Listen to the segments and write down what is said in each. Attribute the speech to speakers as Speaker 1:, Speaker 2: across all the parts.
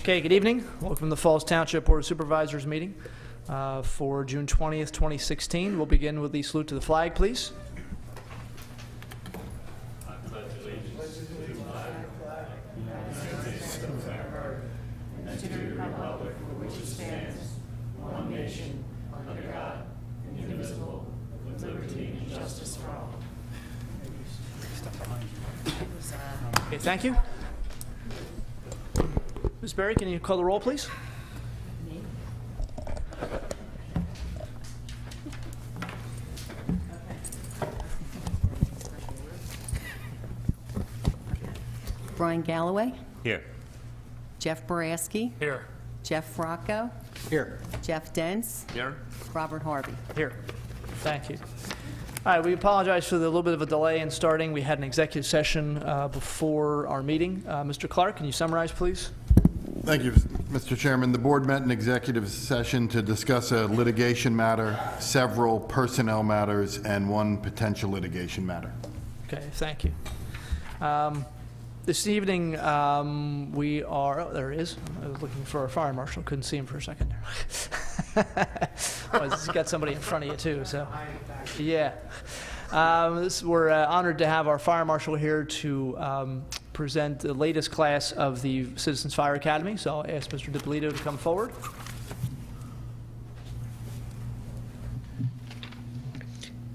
Speaker 1: Okay, good evening. Welcome to the Falls Township Board of Supervisors meeting for June 20th, 2016. We'll begin with the salute to the flag, please. I pledge allegiance to the flag of the United States of America and to the republic for which it stands, one nation, under God, indivisible, with liberty and justice for all. Okay, thank you. Ms. Berry, can you call the roll, please?
Speaker 2: Brian Galloway.
Speaker 3: Here.
Speaker 2: Jeff Boraski.
Speaker 1: Here.
Speaker 2: Jeff Rocco.
Speaker 3: Here.
Speaker 2: Jeff Dents.
Speaker 3: Here.
Speaker 2: Robert Harvey.
Speaker 1: Here. Thank you. All right, we apologize for the little bit of a delay in starting. We had an executive session before our meeting. Mr. Clark, can you summarize, please?
Speaker 4: Thank you, Mr. Chairman. The board met in executive session to discuss a litigation matter, several personnel matters, and one potential litigation matter.
Speaker 1: Okay, thank you. This evening, we are, oh, there he is. I was looking for our fire marshal, couldn't see him for a second there. Well, he's got somebody in front of you too, so. Yeah. We're honored to have our fire marshal here to present the latest class of the Citizens Fire Academy. So I'll ask Mr. DiPolito to come forward.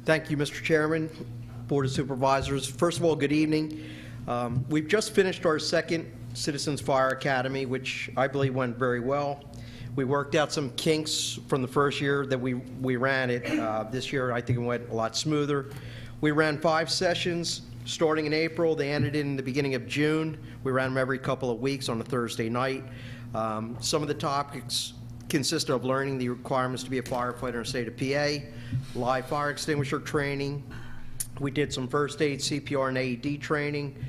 Speaker 5: Thank you, Mr. Chairman, Board of Supervisors. First of all, good evening. We've just finished our second Citizens Fire Academy, which I believe went very well. We worked out some kinks from the first year that we ran it. This year, I think it went a lot smoother. We ran 5 sessions starting in April. They ended in the beginning of June. We ran them every couple of weeks on a Thursday night. Some of the topics consisted of learning the requirements to be a firefighter in the state of PA, live fire extinguisher training. We did some first aid, CPR, and AED training.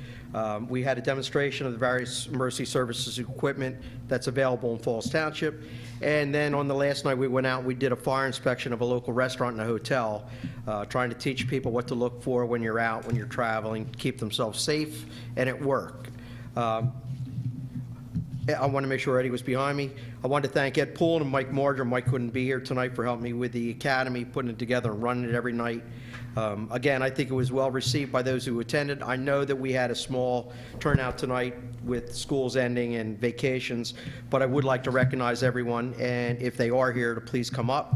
Speaker 5: We had a demonstration of the various emergency services equipment that's available in Falls Township. And then on the last night we went out and we did a fire inspection of a local restaurant and a hotel, trying to teach people what to look for when you're out, when you're traveling, keep themselves safe and at work. I want to make sure Eddie was behind me. I want to thank Ed Poole and Mike Marger. Mike couldn't be here tonight for helping me with the academy, putting it together and running it every night. Again, I think it was well received by those who attended. I know that we had a small turnout tonight with schools ending and vacations, but I would like to recognize everyone, and if they are here, to please come up.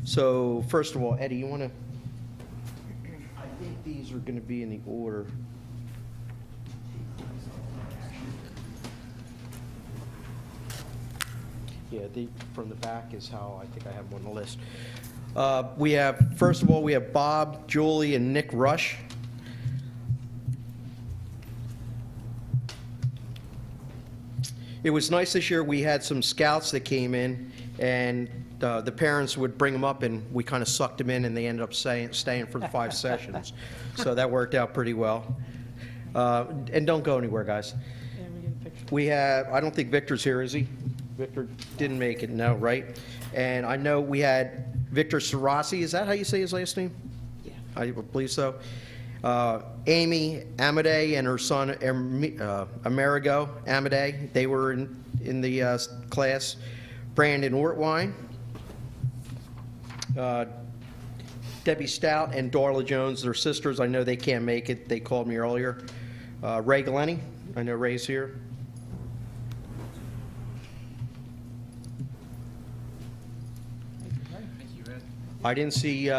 Speaker 5: So first of all, Eddie, you want to, I think these are going to be in the order. Yeah, from the back is how I think I have them on the list. We have, first of all, we have Bob, Julie, and Nick Rush. It was nice this year. We had some scouts that came in, and the parents would bring them up, and we kind of sucked them in, and they ended up staying for the 5 sessions. So that worked out pretty well. And don't go anywhere, guys. We have, I don't think Victor's here, is he? Victor didn't make it, no, right? And I know we had Victor Sarasi, is that how you say his last name? Yeah. I believe so. Amy Amadei and her son Amerigo Amadei, they were in the class. Brandon Ortwine, Debbie Stout and Darla Jones, their sisters. I know they can't make it. They called me earlier. Ray Glennie, I know Ray's here. I didn't see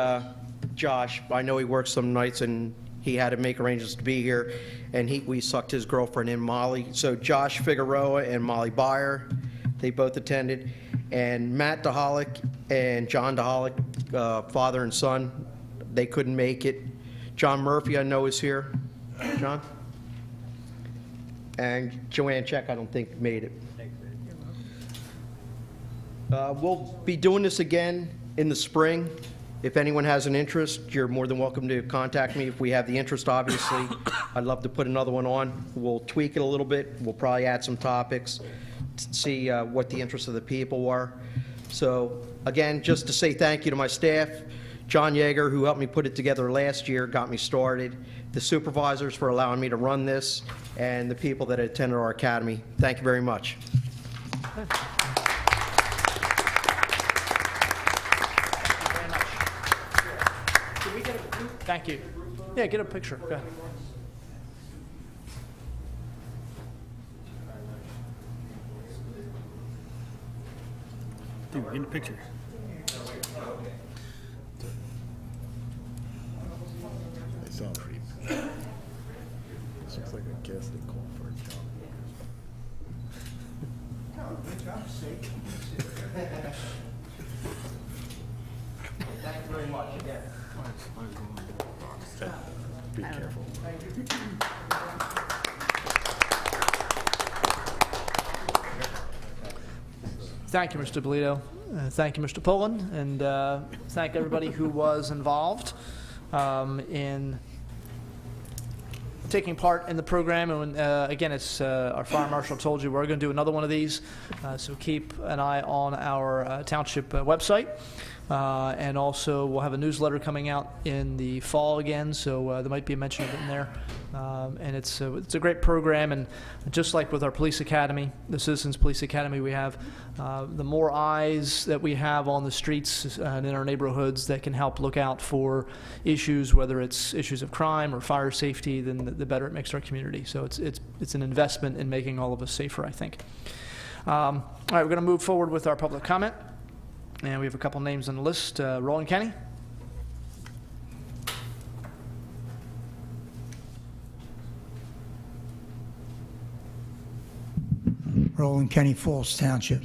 Speaker 5: Josh. I know he works some nights and he had to make arrangements to be here, and we sucked his girlfriend in, Molly. So Josh Figueroa and Molly Byer, they both attended, and Matt DeHolick and John DeHolick, father and son, they couldn't make it. John Murphy, I know, is here. John? And Joanne Check, I don't think, made it. We'll be doing this again in the spring. If anyone has an interest, you're more than welcome to contact me. If we have the interest, obviously, I'd love to put another one on. We'll tweak it a little bit. We'll probably add some topics, see what the interests of the people were. So again, just to say thank you to my staff, John Yeager, who helped me put it together last year, got me started, the supervisors for allowing me to run this, and the people that attended our academy. Thank you very much.
Speaker 1: Thank you. Yeah, get a picture. Go ahead.
Speaker 3: Dude, get a picture.
Speaker 6: I saw him pretty. This looks like a guest they called for a job. Be careful.
Speaker 1: Thank you, Mr. Bolito. Thank you, Mr. Pullen, and thank everybody who was involved in taking part in the program. And again, it's our fire marshal told you we're going to do another one of these, so keep an eye on our township website. And also, we'll have a newsletter coming out in the fall again, so there might be a mention of it in there. And it's a great program, and just like with our police academy, the Citizens Police Academy we have, the more eyes that we have on the streets and in our neighborhoods that can help look out for issues, whether it's issues of crime or fire safety, then the better it makes our community. So it's an investment in making all of us safer, I think. All right, we're going to move forward with our public comment. And we have a couple names on the list. Roland Kenny.
Speaker 7: Roland Kenny, Falls Township.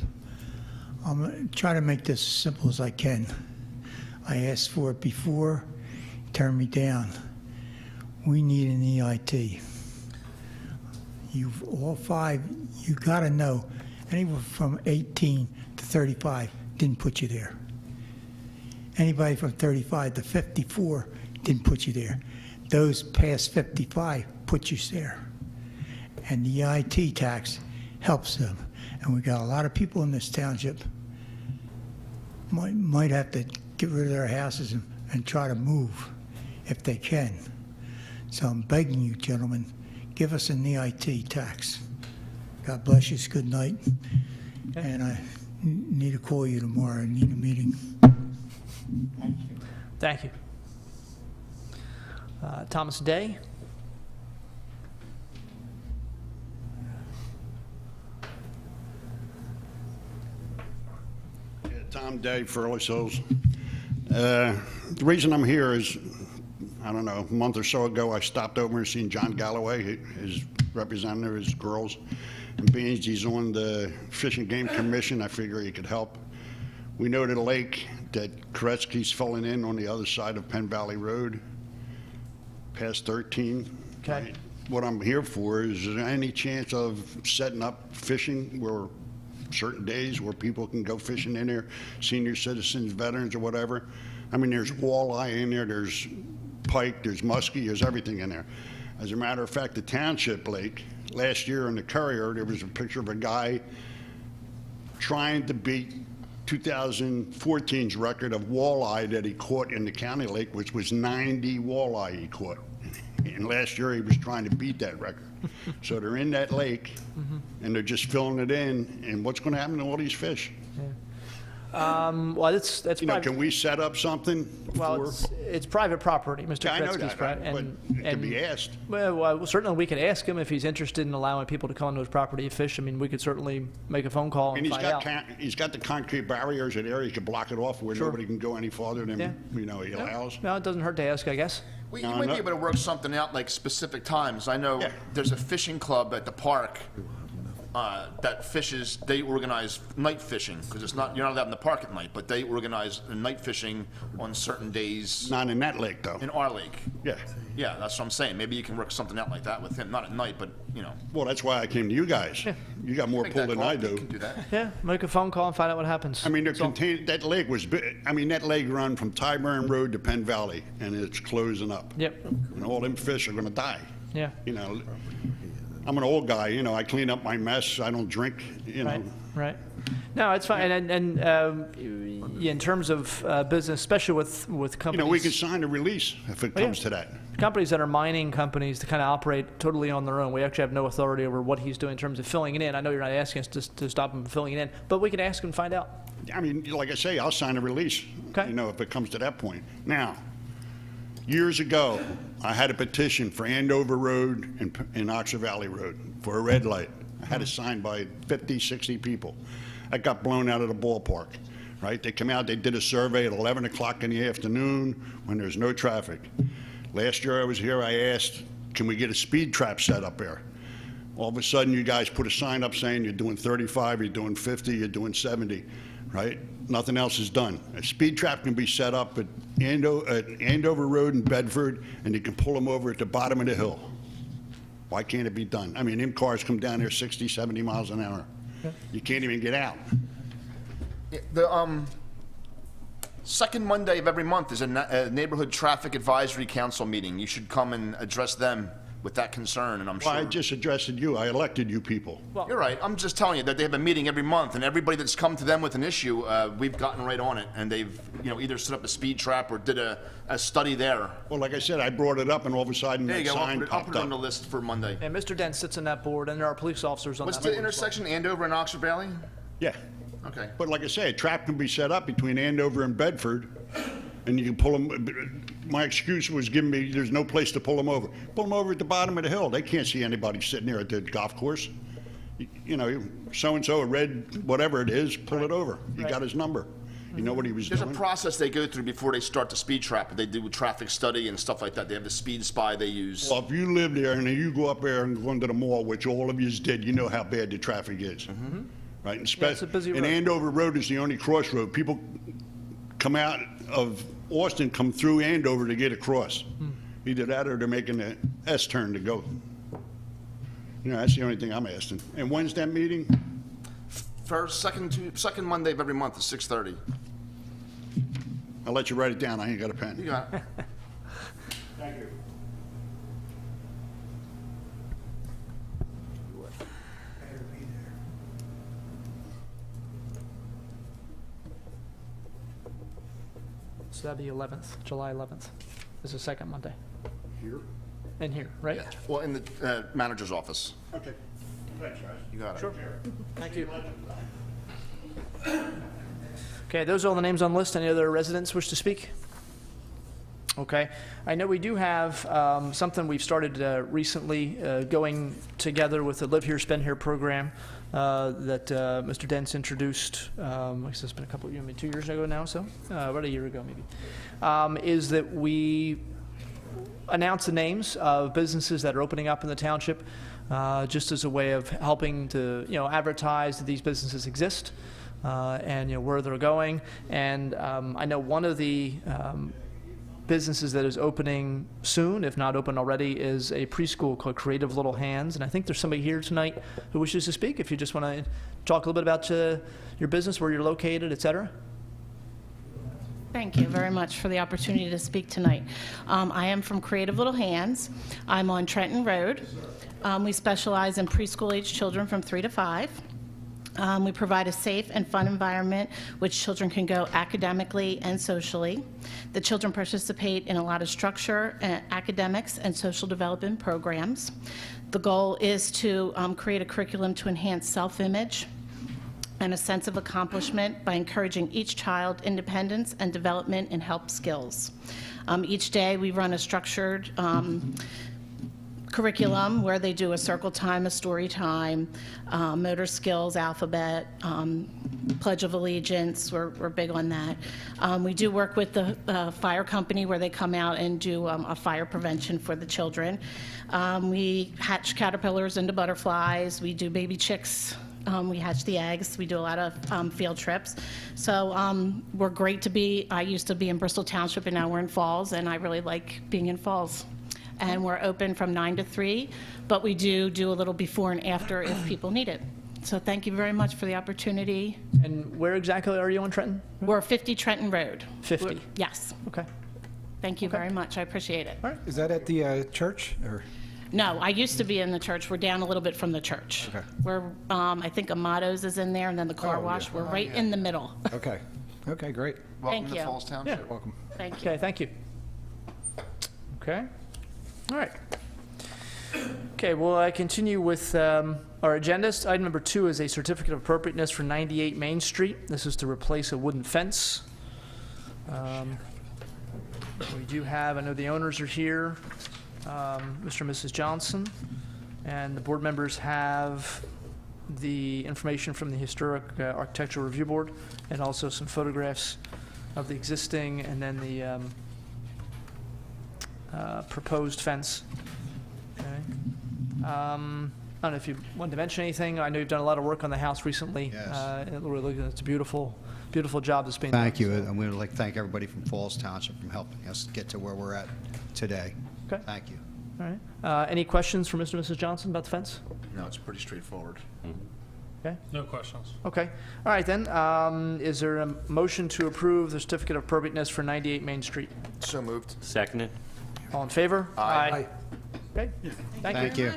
Speaker 7: I'm going to try to make this as simple as I can. I asked for it before, turned me down. We need an EIT. All five, you got to know, anywhere from 18 to 35 didn't put you there. Anybody from 35 to 54 didn't put you there. Those past 55 put you there. And the EIT tax helps them. And we got a lot of people in this township might have to get rid of their houses and try to move if they can. So I'm begging you, gentlemen, give us an EIT tax. God bless you. Good night. Okay. And I need to call you tomorrow. I need a meeting.
Speaker 1: Thank you. Thomas Day.
Speaker 8: Tom Day, Furless Hills. The reason I'm here is, I don't know, a month or so ago, I stopped over and seen John Galloway, his representative, his girls. And being he's on the Fish and Game Commission, I figure he could help. We know the lake that Koretsky's filling in on the other side of Penn Valley Road, past 13.
Speaker 1: Okay.
Speaker 8: Right? What I'm here for is there any chance of setting up fishing where certain days where people can go fishing in there, senior citizens, veterans, or whatever? I mean, there's walleye in there, there's pike, there's muskie, there's everything in there. As a matter of fact, the Township Lake, last year in the Courier, there was a picture of a guy trying to beat 2014's record of walleye that he caught in the county lake, which was 90 walleye he caught. And last year he was trying to beat that record. So they're in that lake, and they're just filling it in. And what's going to happen to all these fish?
Speaker 1: Well, that's
Speaker 8: You know,
Speaker 1: private.
Speaker 8: can we set up something?
Speaker 1: Well, it's private property, Mr.
Speaker 8: Yeah, I know
Speaker 1: Koretsky's
Speaker 8: that,
Speaker 1: private.
Speaker 8: but it can be asked.
Speaker 1: Well, certainly we could ask him if he's interested in allowing people to come onto his property and fish. I mean, we could certainly make a phone call
Speaker 8: And
Speaker 1: and find out.
Speaker 8: he's got the concrete barriers in there. He could block it off where
Speaker 1: Sure.
Speaker 8: nobody can go any farther than,
Speaker 1: Yeah.
Speaker 8: you know, he allows.
Speaker 1: No, it doesn't hurt to ask, I guess.
Speaker 6: Well,
Speaker 8: No,
Speaker 6: you might
Speaker 8: no.
Speaker 6: be able to work something out, like specific times. I know
Speaker 8: Yeah.
Speaker 6: there's a fishing club at the park that fishes. They organize night fishing because it's not you're not allowed in the park at night, but they organize night fishing on certain days
Speaker 8: Not in that lake, though.
Speaker 6: in our lake.
Speaker 8: Yeah.
Speaker 6: Yeah, that's what I'm saying. Maybe you can work something out like that with him. Not at night, but you know.
Speaker 8: Well, that's why I came to you guys. You got more
Speaker 6: Make
Speaker 8: pull
Speaker 6: that
Speaker 8: than
Speaker 6: call.
Speaker 8: I
Speaker 6: You
Speaker 8: do.
Speaker 6: can do that.
Speaker 1: Yeah, make a phone call and find out what happens.
Speaker 8: I mean,
Speaker 1: So-
Speaker 8: that lake was big. I mean, that lake run from Tyburn Road to Penn Valley, and it's closing up.
Speaker 1: Yep,
Speaker 8: And all them fish are going to die.
Speaker 1: yeah.
Speaker 8: You know, I'm an old guy. You know, I clean up my mess. I don't drink. You know,
Speaker 1: Right. Right. No, it's fine. In terms of business, especially with
Speaker 8: You
Speaker 1: companies.
Speaker 8: know, we can sign a release if it comes to that.
Speaker 1: Companies that are mining companies to kind of operate totally on their own. We actually have no authority over what he's doing in terms of filling it in. I know you're not asking us to stop him from filling it in, but we can ask him and find out.
Speaker 8: I mean, like I say, I'll sign a release,
Speaker 1: Okay.
Speaker 8: you know, if it comes to that point. Now, years ago, I had a petition for Andover Road and Oxford Valley Road for a red light. I had it signed by 50, 60 people. That got blown out of the ballpark, right? They come out, they did a survey at 11 o'clock in the afternoon when there's no traffic. Last year I was here, I asked, can we get a speed trap set up there? All of a sudden, you guys put a sign up saying you're doing 35, you're doing 50, you're doing 70, right? Nothing else is done. A speed trap can be set up at Andover Road in Bedford, and you can pull them over at the bottom of the hill. Why can't it be done? I mean, them cars come down there 60, 70 miles an hour. You can't even get out.
Speaker 6: The second Monday of every month is a neighborhood traffic advisory council meeting. You should come and address them with that concern, and I'm sure.
Speaker 8: Well, I just addressed you. I elected you people.
Speaker 6: You're right. I'm just telling you that they have a meeting every month, and everybody that's come to them with an issue, we've gotten right on it, and they've, either set up a speed trap or did a study there.
Speaker 8: Well, like I said, I brought it up, and all of a sudden,
Speaker 6: There you
Speaker 8: that
Speaker 6: go. I'll
Speaker 8: sign
Speaker 6: put
Speaker 8: popped
Speaker 6: it on the
Speaker 8: up.
Speaker 6: list for Monday.
Speaker 1: And Mr. Dent sits on that board, and there are police officers on
Speaker 6: What's
Speaker 1: that
Speaker 6: the
Speaker 1: board.
Speaker 6: intersection, Andover and Oxford Valley?
Speaker 8: Yeah.
Speaker 6: Okay.
Speaker 8: But like I say, a trap can be set up between Andover and Bedford, and you can pull them. My excuse was giving me, there's no place to pull them over. Pull them over at the bottom of the hill. They can't see anybody sitting there at the golf course. You know, so-and-so, a red, whatever it is, pull it over. You got his number. You know what he was
Speaker 6: There's a
Speaker 8: doing.
Speaker 6: process they go through before they start the speed trap. They do a traffic study and stuff like that. They have the speed spy they use.
Speaker 8: Well, if you live there and you go up there and go into the mall, which all of yous did, you know how bad the traffic is. Right? And
Speaker 1: Yeah, it's a busy
Speaker 8: and
Speaker 1: road.
Speaker 8: Andover Road is the only crossroad. People come out of Austin, come through Andover to get across. Either that or they're making the S turn to go. You know, that's the only thing I'm asking. And when's that meeting?
Speaker 6: First, second Monday of every month at 6:30.
Speaker 8: I'll let you write it down. I ain't got a pen.
Speaker 6: You got it.
Speaker 8: Thank you.
Speaker 1: So that'd be 11th, July 11th. Is the second Monday.
Speaker 8: Here?
Speaker 1: In here, right?
Speaker 6: Well, in the manager's office.
Speaker 8: Okay. Thanks, guys.
Speaker 6: You got it.
Speaker 1: Sure. Thank you. Okay, those are all the names on the list. Any other residents wish to speak? Okay. I know we do have something we've started recently going together with the Live Here, Spend Here program that Mr. Dent's introduced, I guess it's been 2 years ago now, so about a year ago maybe, is that we announce the names of businesses that are opening up in the township just as a way of helping to, advertise that these businesses exist and, where they're going. And I know one of the businesses that is opening soon, if not open already, is a preschool called Creative Little Hands. And I think there's somebody here tonight who wishes to speak. If you just want to talk a little bit about your business, where you're located, et cetera.
Speaker 3: Thank you very much for the opportunity to speak tonight. I am from Creative Little Hands. I'm on Trenton Road. We specialize in preschool-age children from 3 to 5. We provide a safe and fun environment which children can go academically and socially. The children participate in a lot of structure, academics, and social development programs. The goal is to create a curriculum to enhance self-image and a sense of accomplishment by encouraging each child independence and development in help skills. Each day we run a structured curriculum where they do a circle time, a story time, motor skills, alphabet, Pledge of Allegiance. We're big on that. We do work with the fire company where they come out and do a fire prevention for the children. We hatch caterpillars into butterflies. We do baby chicks. We hatch the eggs. We do a lot of field trips. So we're great to be. I used to be in Bristol Township, and now we're in Falls, and I really like being in Falls. And we're open from 9 to 3, but we do a little before and after if people need it. So thank you very much for the opportunity.
Speaker 1: And where exactly are you on Trenton?
Speaker 3: We're 50 Trenton Road.
Speaker 1: 50.
Speaker 3: Yes.
Speaker 1: Okay.
Speaker 3: Thank you very much. I appreciate it.
Speaker 1: All right.
Speaker 9: Is that at the church or?
Speaker 3: No, I used to be in the church. We're down a little bit from the church.
Speaker 9: Okay.
Speaker 3: We're, I think Amato's is in there, and then the car wash. We're right in the middle.
Speaker 9: Okay. Okay, great.
Speaker 6: Welcome
Speaker 3: Thank
Speaker 6: to
Speaker 3: you.
Speaker 6: Falls Township.
Speaker 1: Yeah.
Speaker 9: Welcome.
Speaker 3: Thank you.
Speaker 1: Okay, thank you. Okay, all right. Okay, well, I continue with our agendas. Item number 2 is a certificate of appropriateness for 98 Main Street. This is to replace a wooden fence. We do have, I know the owners are here, Mr. and Mrs. Johnson, and the board members have the information from the Historic Architectural Review Board, and also some photographs of the existing and then the proposed fence. Okay. I don't know if you wanted to mention anything. I know you've done a lot of work on the house recently.
Speaker 10: Yes.
Speaker 1: It really looks, it's a beautiful, beautiful job that's being done.
Speaker 10: Thank you. I'm going to like to thank everybody from Falls Township for helping us get to where we're at today.
Speaker 1: Okay.
Speaker 10: Thank you.
Speaker 1: All right. Any questions for Mr. and Mrs. Johnson about the fence?
Speaker 6: No, it's pretty straightforward.
Speaker 1: Okay.
Speaker 11: No questions.
Speaker 1: Okay. All right then. Is there a motion to approve the certificate of appropriateness for 98 Main Street?
Speaker 6: So moved.
Speaker 11: Seconded.
Speaker 1: All in favor?
Speaker 6: Aye.
Speaker 1: Okay.
Speaker 10: Thank you.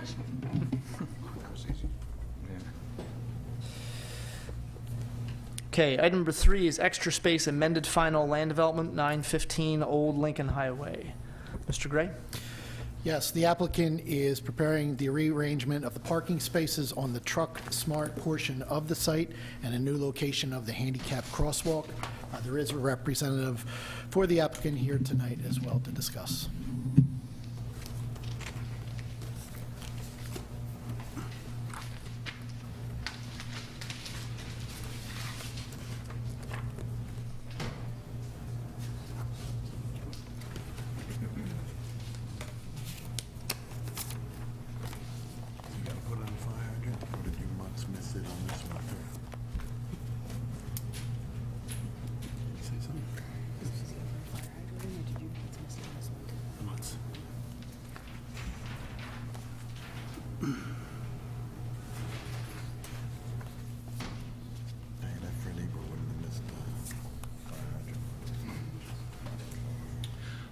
Speaker 1: Okay, item number 3 is extra space amended final land development, 915 Old Lincoln Highway. Mr. Gray?
Speaker 12: Yes, the applicant is preparing the rearrangement of the parking spaces on the Truck Smart portion of the site and a new location of the handicap crosswalk. There is a representative for the applicant here tonight as well to discuss.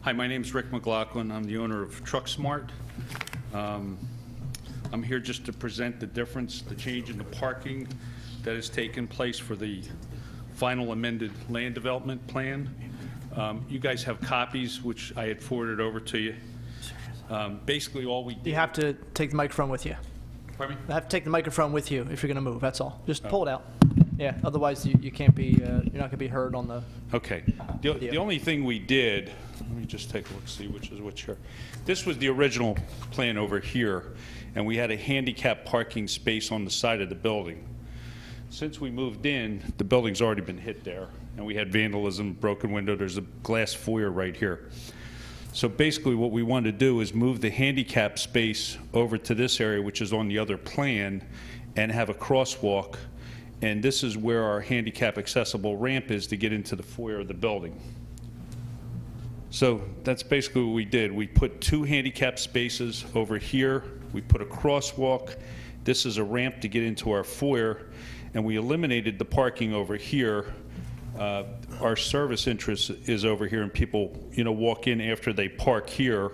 Speaker 11: Hi, my name's Rick McLaughlin. I'm the owner of Truck Smart. I'm here just to present the difference, the change in the parking that has taken place for the final amended land development plan. You guys have copies, which I had forwarded over to you. Basically, all we did...
Speaker 1: You have to take the microphone with you.
Speaker 11: Pardon me?
Speaker 1: You have to take the microphone with you if you're going to move, that's all. Just pull it out. Yeah, otherwise you can't be, you're not going to be heard on the...
Speaker 11: Okay. The only thing we did, let me just take a look, see which is which here. This was the original plan over here, and we had a handicap parking space on the side of the building. Since we moved in, the building's already been hit there, and we had vandalism, broken window, there's a glass foyer right here. So basically what we wanted to do is move the handicap space over to this area, which is on the other plan, and have a crosswalk. And this is where our handicap accessible ramp is to get into the foyer of the building. So that's basically what we did. We put 2 handicap spaces over here. We put a crosswalk. This is a ramp to get into our foyer. And we eliminated the parking over here. Our service interest is over here, and people, walk in after they park here.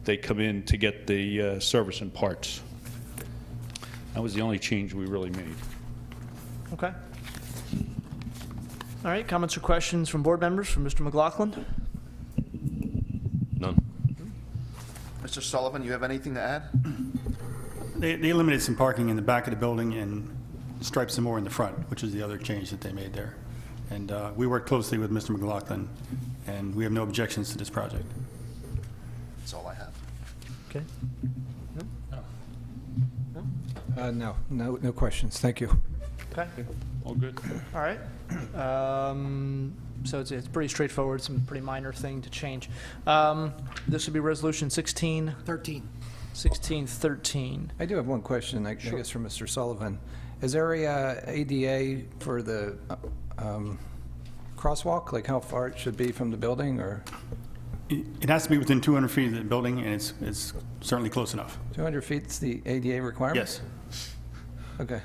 Speaker 11: They come in to get the service and parts. That was the only change we really made.
Speaker 1: Okay. All right, comments or questions from board members, from Mr. McLaughlin?
Speaker 11: None.
Speaker 6: Mr. Sullivan, you have anything to add?
Speaker 13: They eliminated some parking in the back of the building and striped some more in the front, which is the other change that they made there. And we worked closely with Mr. McLaughlin, and we have no objections to this project.
Speaker 6: That's all I have.
Speaker 1: Okay.
Speaker 9: No questions. Thank you.
Speaker 1: Okay.
Speaker 11: All good?
Speaker 1: All right. So it's pretty straightforward, some pretty minor thing to change. This would be resolution 1613.
Speaker 9: I do have one question, I guess, for Mr. Sullivan. Is there a ADA for the crosswalk, like how far it should be from the building, or?
Speaker 13: It has to be within 200 feet of the building, and it's certainly close enough.
Speaker 9: 200 feet's the ADA requirement?
Speaker 13: Yes.
Speaker 9: Okay.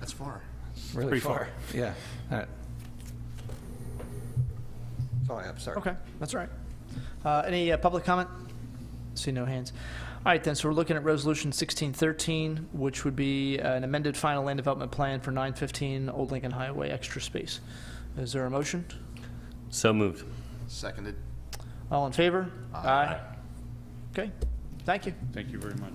Speaker 6: That's far.
Speaker 9: Really
Speaker 13: Pretty
Speaker 9: far.
Speaker 13: far.
Speaker 9: Yeah. All right. That's all I have, sorry.
Speaker 1: Okay, that's all right. Any public comment? See no hands. All right, then, so we're looking at Resolution 1613, which would be an amended final land development plan for 915 Old Lincoln Highway extra space. Is there a motion?
Speaker 14: So moved.
Speaker 6: Seconded.
Speaker 1: All in favor? Aye. Okay, thank you.
Speaker 11: Thank you very much.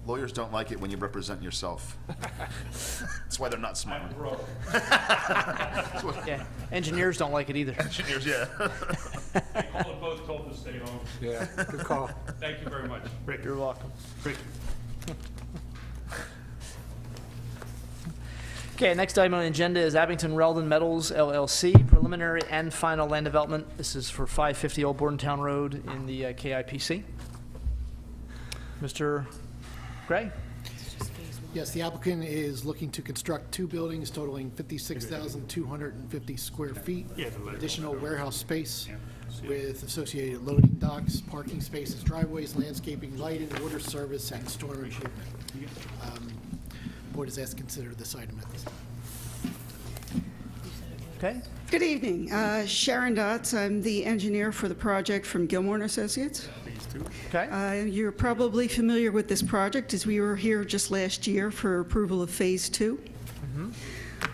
Speaker 6: Lawyers don't like it when you represent yourself. That's why they're not smiling.
Speaker 1: Yeah, engineers don't like it either.
Speaker 6: Engineers, yeah.
Speaker 11: They called both told to stay home.
Speaker 9: Yeah, good call.
Speaker 11: Thank you very much.
Speaker 1: You're welcome. Okay, next item on the agenda is Abington Reldon Metals LLC, preliminary and final land development. This is for 550 Old Bordentown Road in the KIPC. Mr. Gray?
Speaker 12: Yes, the applicant is looking to construct two buildings totaling 56,250 square feet, additional warehouse space with associated loading docks, parking spaces, driveways, landscaping, lighting, water service, and storm improvement. Board is asked to consider this item at this time.
Speaker 1: Okay.
Speaker 15: Good evening. Sharon Dotz. I'm the engineer for the project from Gilmore & Associates.
Speaker 1: Okay.
Speaker 15: You're probably familiar with this project as we were here just last year for approval of Phase 2.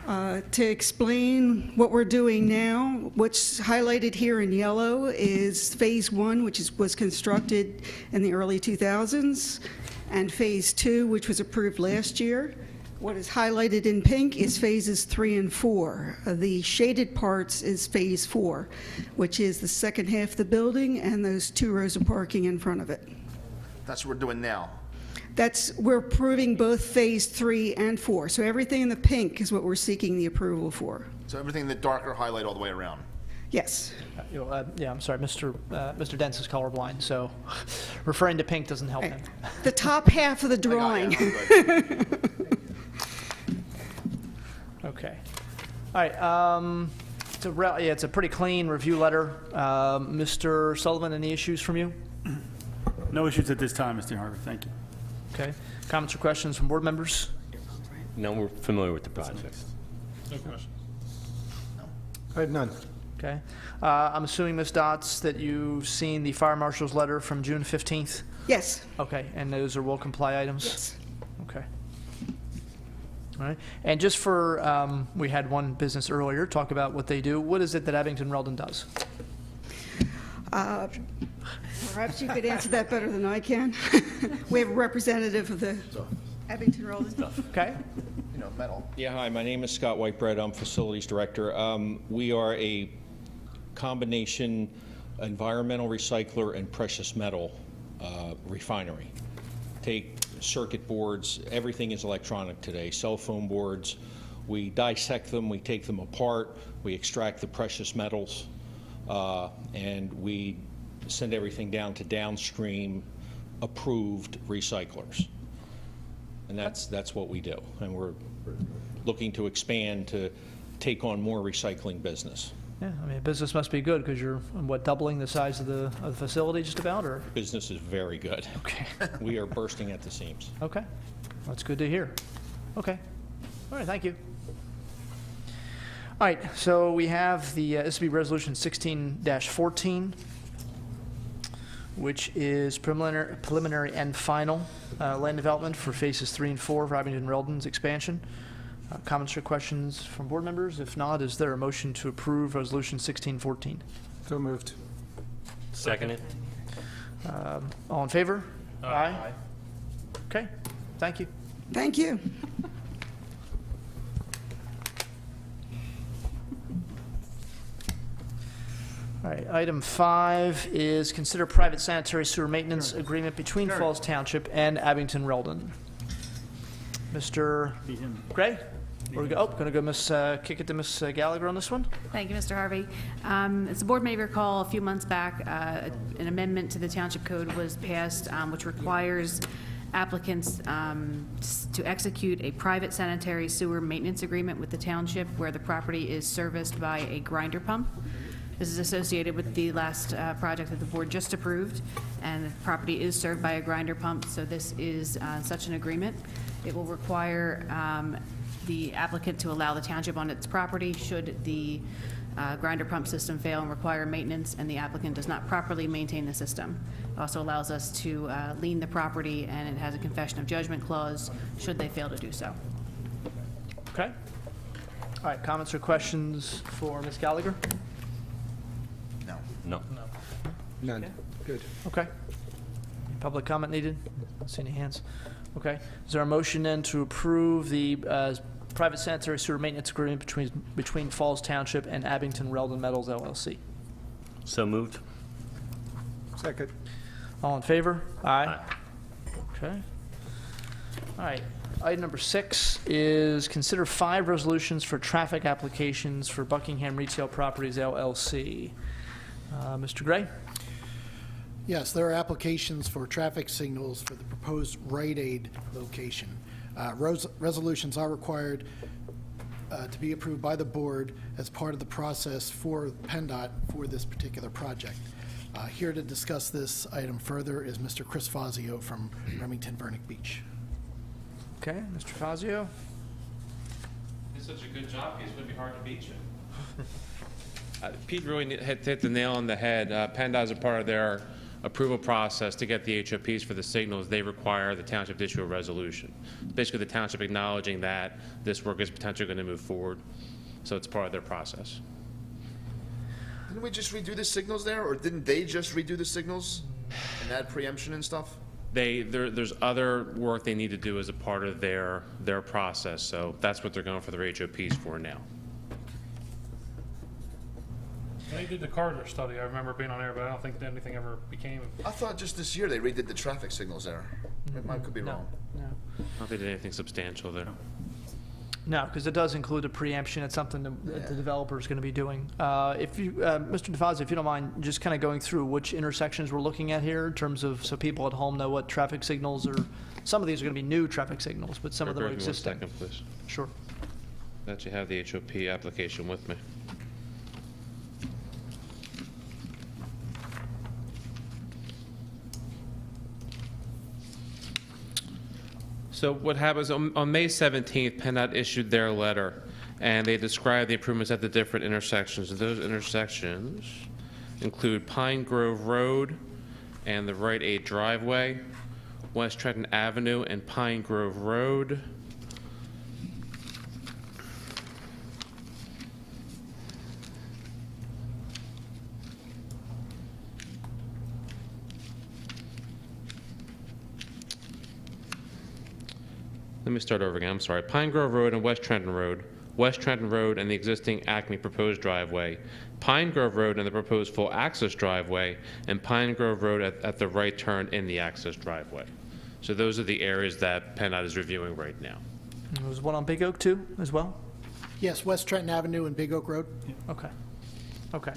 Speaker 15: To explain what we're doing now, what's highlighted here in yellow is Phase 1, which was constructed in the early 2000s, and Phase 2, which was approved last year. What is highlighted in pink is Phases 3 and 4. The shaded parts is Phase 4, which is the second half of the building and those 2 rows of parking in front of it.
Speaker 6: That's what we're doing now.
Speaker 15: We're approving both Phase 3 and 4. So everything in the pink is what we're seeking the approval for.
Speaker 6: So everything in the darker highlight all the way around.
Speaker 15: Yes.
Speaker 1: Yeah, I'm sorry, Mr. Dent's is colorblind, so referring to pink doesn't help him.
Speaker 15: The top half of the drawing.
Speaker 1: Okay. All right. It's a pretty clean review letter. Mr. Sullivan, any issues from you?
Speaker 13: No issues at this time, Mr. Harvey. Thank you.
Speaker 1: Okay. Comments or questions from board members?
Speaker 14: No, we're familiar with the project.
Speaker 11: No questions.
Speaker 9: I have none.
Speaker 1: Okay. I'm assuming, Ms. Dotz, that you've seen the fire marshal's letter from June 15th?
Speaker 15: Yes.
Speaker 1: Okay, and those are will comply items?
Speaker 15: Yes.
Speaker 1: Okay. All right. And just for, we had one business earlier talk about what they do. What is it that Abington Reldon does?
Speaker 15: Perhaps you could answer that better than I can. We have a representative of the Abington Reldon.
Speaker 1: Okay.
Speaker 6: You know, metal.
Speaker 16: Yeah, hi, my name is Scott Whitebread. I'm Facilities Director. We are a combination environmental recycler and precious metal refinery. Take circuit boards, everything is electronic today, cell phone boards. We dissect them, we take them apart, we extract the precious metals, and we send everything down to downstream approved recyclers. And that's what we do. And we're looking to expand to take on more recycling business.
Speaker 1: Yeah, I mean, business must be good because you're, what, doubling the size of the facility just about, or?
Speaker 16: Business is very good.
Speaker 1: Okay.
Speaker 16: We are bursting at the seams.
Speaker 1: Okay. That's good to hear. Okay. All right, thank you. All right, so we have the, this will be Resolution 16-14, which is preliminary and final land development for Phases 3 and 4 of Abington Reldon's expansion. Comments or questions from board members? If not, is there a motion to approve Resolution 1614?
Speaker 9: So moved.
Speaker 14: Seconded.
Speaker 1: All in favor? Aye. Okay, thank you.
Speaker 15: Thank you.
Speaker 1: All right, item 5 is consider private sanitary sewer maintenance agreement between Falls Township and Abington Reldon. Mr. Gray? Going to kick it to Ms. Gallagher on this one?
Speaker 17: Thank you, Mr. Harvey. As the board may recall, a few months back, an amendment to the Township Code was passed, which requires applicants to execute a private sanitary sewer maintenance agreement with the Township where the property is serviced by a grinder pump. This is associated with the last project that the board just approved, and the property is served by a grinder pump, so this is such an agreement. It will require the applicant to allow the township on its property should the grinder pump system fail and require maintenance, and the applicant does not properly maintain the system. It also allows us to lien the property, and it has a confession of judgment clause should they fail to do so.
Speaker 1: Okay. All right, comments or questions for Ms. Gallagher?
Speaker 6: No.
Speaker 14: No.
Speaker 9: None. Good.
Speaker 1: Okay. Public comment needed? Don't see any hands. Okay. Is there a motion then to approve the private sanitary sewer maintenance agreement between Falls Township and Abington Weldon Metals LLC?
Speaker 14: So moved.
Speaker 9: Second.
Speaker 1: All in favor? Aye. Okay. All right. Item number 6 is consider 5 resolutions for traffic applications for Buckingham Retail Properties LLC. Mr. Gray?
Speaker 12: Yes, there are applications for traffic signals for the proposed Rite Aid location. Resolutions are required to be approved by the board as part of the process for PennDOT for this particular project. Here to discuss this item further is Mr. Chris Fazio from Remington Vernick Beach.
Speaker 1: Okay, Mr. Fazio?
Speaker 18: Did such a good job, it's going to be hard to beat you. Pete really hit the nail on the head. PennDOT is a part of their approval process to get the HOPs for the signals. They require the township to issue a resolution. Basically, the township acknowledging that this work is potentially going to move forward. So it's part of their process.
Speaker 6: Didn't we just redo the signals there, or didn't they just redo the signals and add preemption and stuff?
Speaker 18: There's other work they need to do as a part of their process, so that's what they're going for their HOPs for now.
Speaker 19: They did the corridor study. I remember being on there, but I don't think that anything ever became.
Speaker 6: I thought just this year they redid the traffic signals there. I could be wrong.
Speaker 1: No.
Speaker 18: I don't think they did anything substantial there.
Speaker 1: No, because it does include a preemption. It's something that the developer is going to be doing. If you, Mr. DeFazio, if you don't mind, just kind of going through which intersections we're looking at here in terms of, so people at home know what traffic signals are. Some of these are going to be new traffic signals, but some of them are existing.
Speaker 18: 1 second, please.
Speaker 1: Sure.
Speaker 18: I actually have the HOP application with me. So what happens, on May 17th, PennDOT issued their letter, and they described the improvements at the different intersections. Those intersections include Pine Grove Road and the Rite Aid driveway, West Trenton Avenue and Pine Grove Road, let me start over again, I'm sorry. Pine Grove Road and West Trenton Road and the existing Acme proposed driveway, Pine Grove Road and the proposed full access driveway, and Pine Grove Road at the right turn in the access driveway. So those are the areas that PennDOT is reviewing right now.
Speaker 1: There's one on Big Oak too, as well?
Speaker 12: Yes, West Trenton Avenue and Big Oak Road.
Speaker 1: Okay. Okay.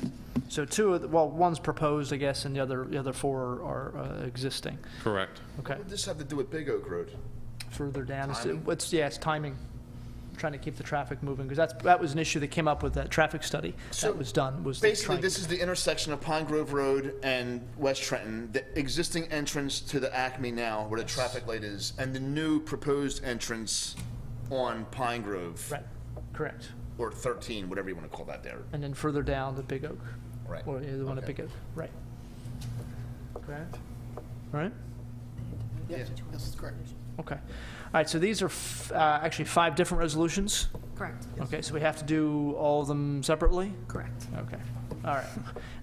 Speaker 1: So one's proposed, I guess, and the other 4 are existing.
Speaker 18: Correct.
Speaker 1: Okay.
Speaker 6: What would this have to do with Big Oak Road?
Speaker 1: Further down,
Speaker 6: Timing?
Speaker 1: it's timing. Trying to keep the traffic moving, because that was an issue that came up with that traffic study that was done.
Speaker 6: Basically, this is the intersection of Pine Grove Road and West Trenton, the existing entrance to the Acme now, where the traffic light is, and the new proposed entrance on Pine Grove.
Speaker 1: Right, correct.
Speaker 6: Or 13, whatever you want to call that there.
Speaker 1: And then further down to Big Oak.
Speaker 6: Right.
Speaker 1: Or the one at Big Oak, right. Correct. Right?
Speaker 12: Yes, that's correct.
Speaker 1: Okay. All right, so these are actually 5 different resolutions?
Speaker 17: Correct.
Speaker 1: Okay, so we have to do all of them separately?
Speaker 17: Correct.
Speaker 1: Okay. All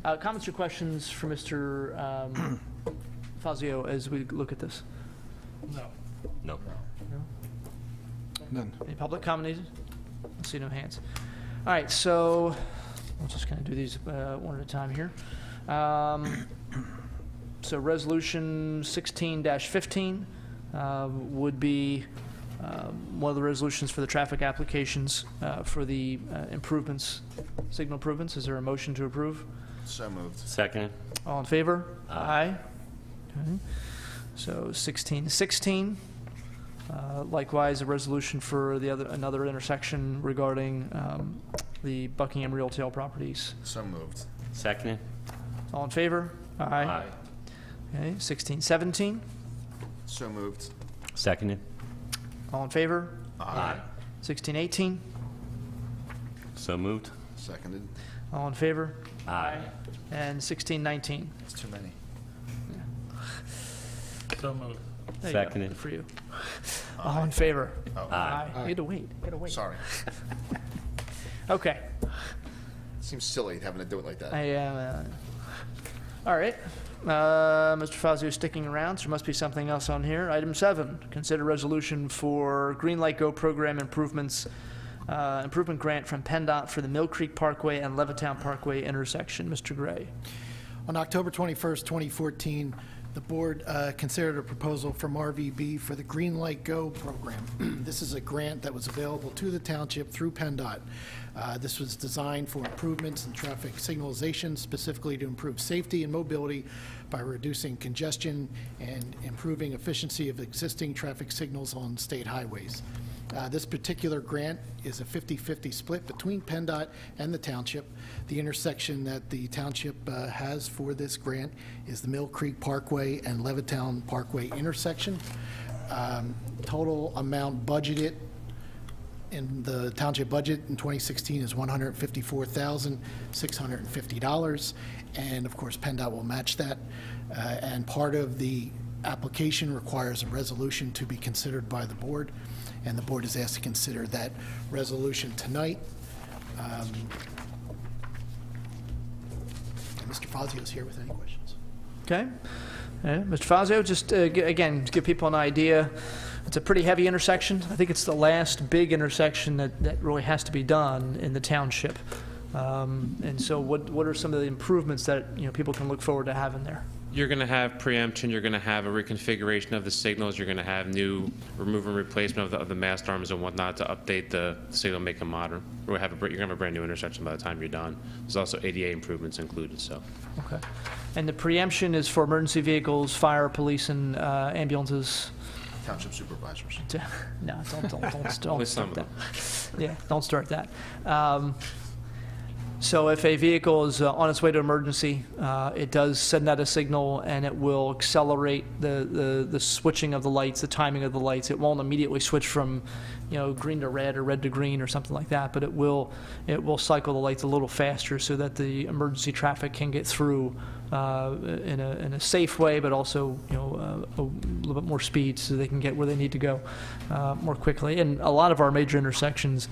Speaker 1: right. Comments or questions for Mr. Fazio as we look at this?
Speaker 19: No.
Speaker 14: No.
Speaker 9: None.
Speaker 1: Any public comment needed? I see no hands. All right, so we'll just kind of do these one at a time here. So resolution 16-15 would be one of the resolutions for the traffic applications for the improvements, signal improvements. Is there a motion to approve?
Speaker 6: So moved.
Speaker 14: Second.
Speaker 1: All in favor? Aye. Okay. So 16-16. Likewise, a resolution for another intersection regarding the Buckingham Retail Properties.
Speaker 6: So moved.
Speaker 14: Seconded.
Speaker 1: All in favor? Aye. Okay, 1617.
Speaker 6: So moved.
Speaker 14: Seconded.
Speaker 1: All in favor?
Speaker 6: Aye.
Speaker 1: 1618.
Speaker 14: So moved.
Speaker 6: Seconded.
Speaker 1: All in favor?
Speaker 14: Aye.
Speaker 1: And 1619.
Speaker 6: It's too many.
Speaker 19: So moved.
Speaker 1: There you go.
Speaker 14: Seconded.
Speaker 1: Good for you. All in favor?
Speaker 6: Oh.
Speaker 14: Aye.
Speaker 1: You had to wait. You had to wait.
Speaker 6: Sorry.
Speaker 1: Okay.
Speaker 6: Seems silly having to do it like that.
Speaker 1: All right. Mr. Fazio sticking around, so there must be something else on here. Item 7, consider resolution for Green Light Go program improvement grant from PennDOT for the Mill Creek Parkway and Levittown Parkway intersection. Mr. Gray.
Speaker 12: On October 21st, 2014, the board considered a proposal from RVB for the Green Light Go program. This is a grant that was available to the township through PennDOT. This was designed for improvements in traffic signalization, specifically to improve safety and mobility by reducing congestion and improving efficiency of existing traffic signals on state highways. This particular grant is a 50-50 split between PennDOT and the township. The intersection that the township has for this grant is the Mill Creek Parkway and Levittown Parkway intersection. Total amount budgeted in the township budget in 2016 is $154,650, and of course PennDOT will match that. And part of the application requires a resolution to be considered by the board, and the board is asked to consider that resolution tonight. Mr. Fazio is here with any questions.
Speaker 1: Okay. Mr. Fazio, just again, to give people an idea, it's a pretty heavy intersection. I think it's the last big intersection that really has to be done in the township. And so what are some of the improvements that people can look forward to having there?
Speaker 18: You're going to have preemption, you're going to have a reconfiguration of the signals, you're going to have new remove and replacement of the mast arms and whatnot to update the signal, make them modern. You're going to have a brand new intersection by the time you're done. There's also ADA improvements included, so.
Speaker 1: Okay. And the preemption is for emergency vehicles, fire, police, and ambulances?
Speaker 6: Township supervisors.
Speaker 1: No, don't
Speaker 18: Only some
Speaker 1: start
Speaker 18: of
Speaker 1: that. Yeah, don't start that. So if a vehicle is on its way to emergency, it does send out a signal, and it will accelerate the switching of the lights, the timing of the lights. It won't immediately switch from, green to red or red to green or something like that, but it will cycle the lights a little faster so that the emergency traffic can get through in a safe way, but also a little bit more speed so they can get where they need to go more quickly. And a lot of our major intersections.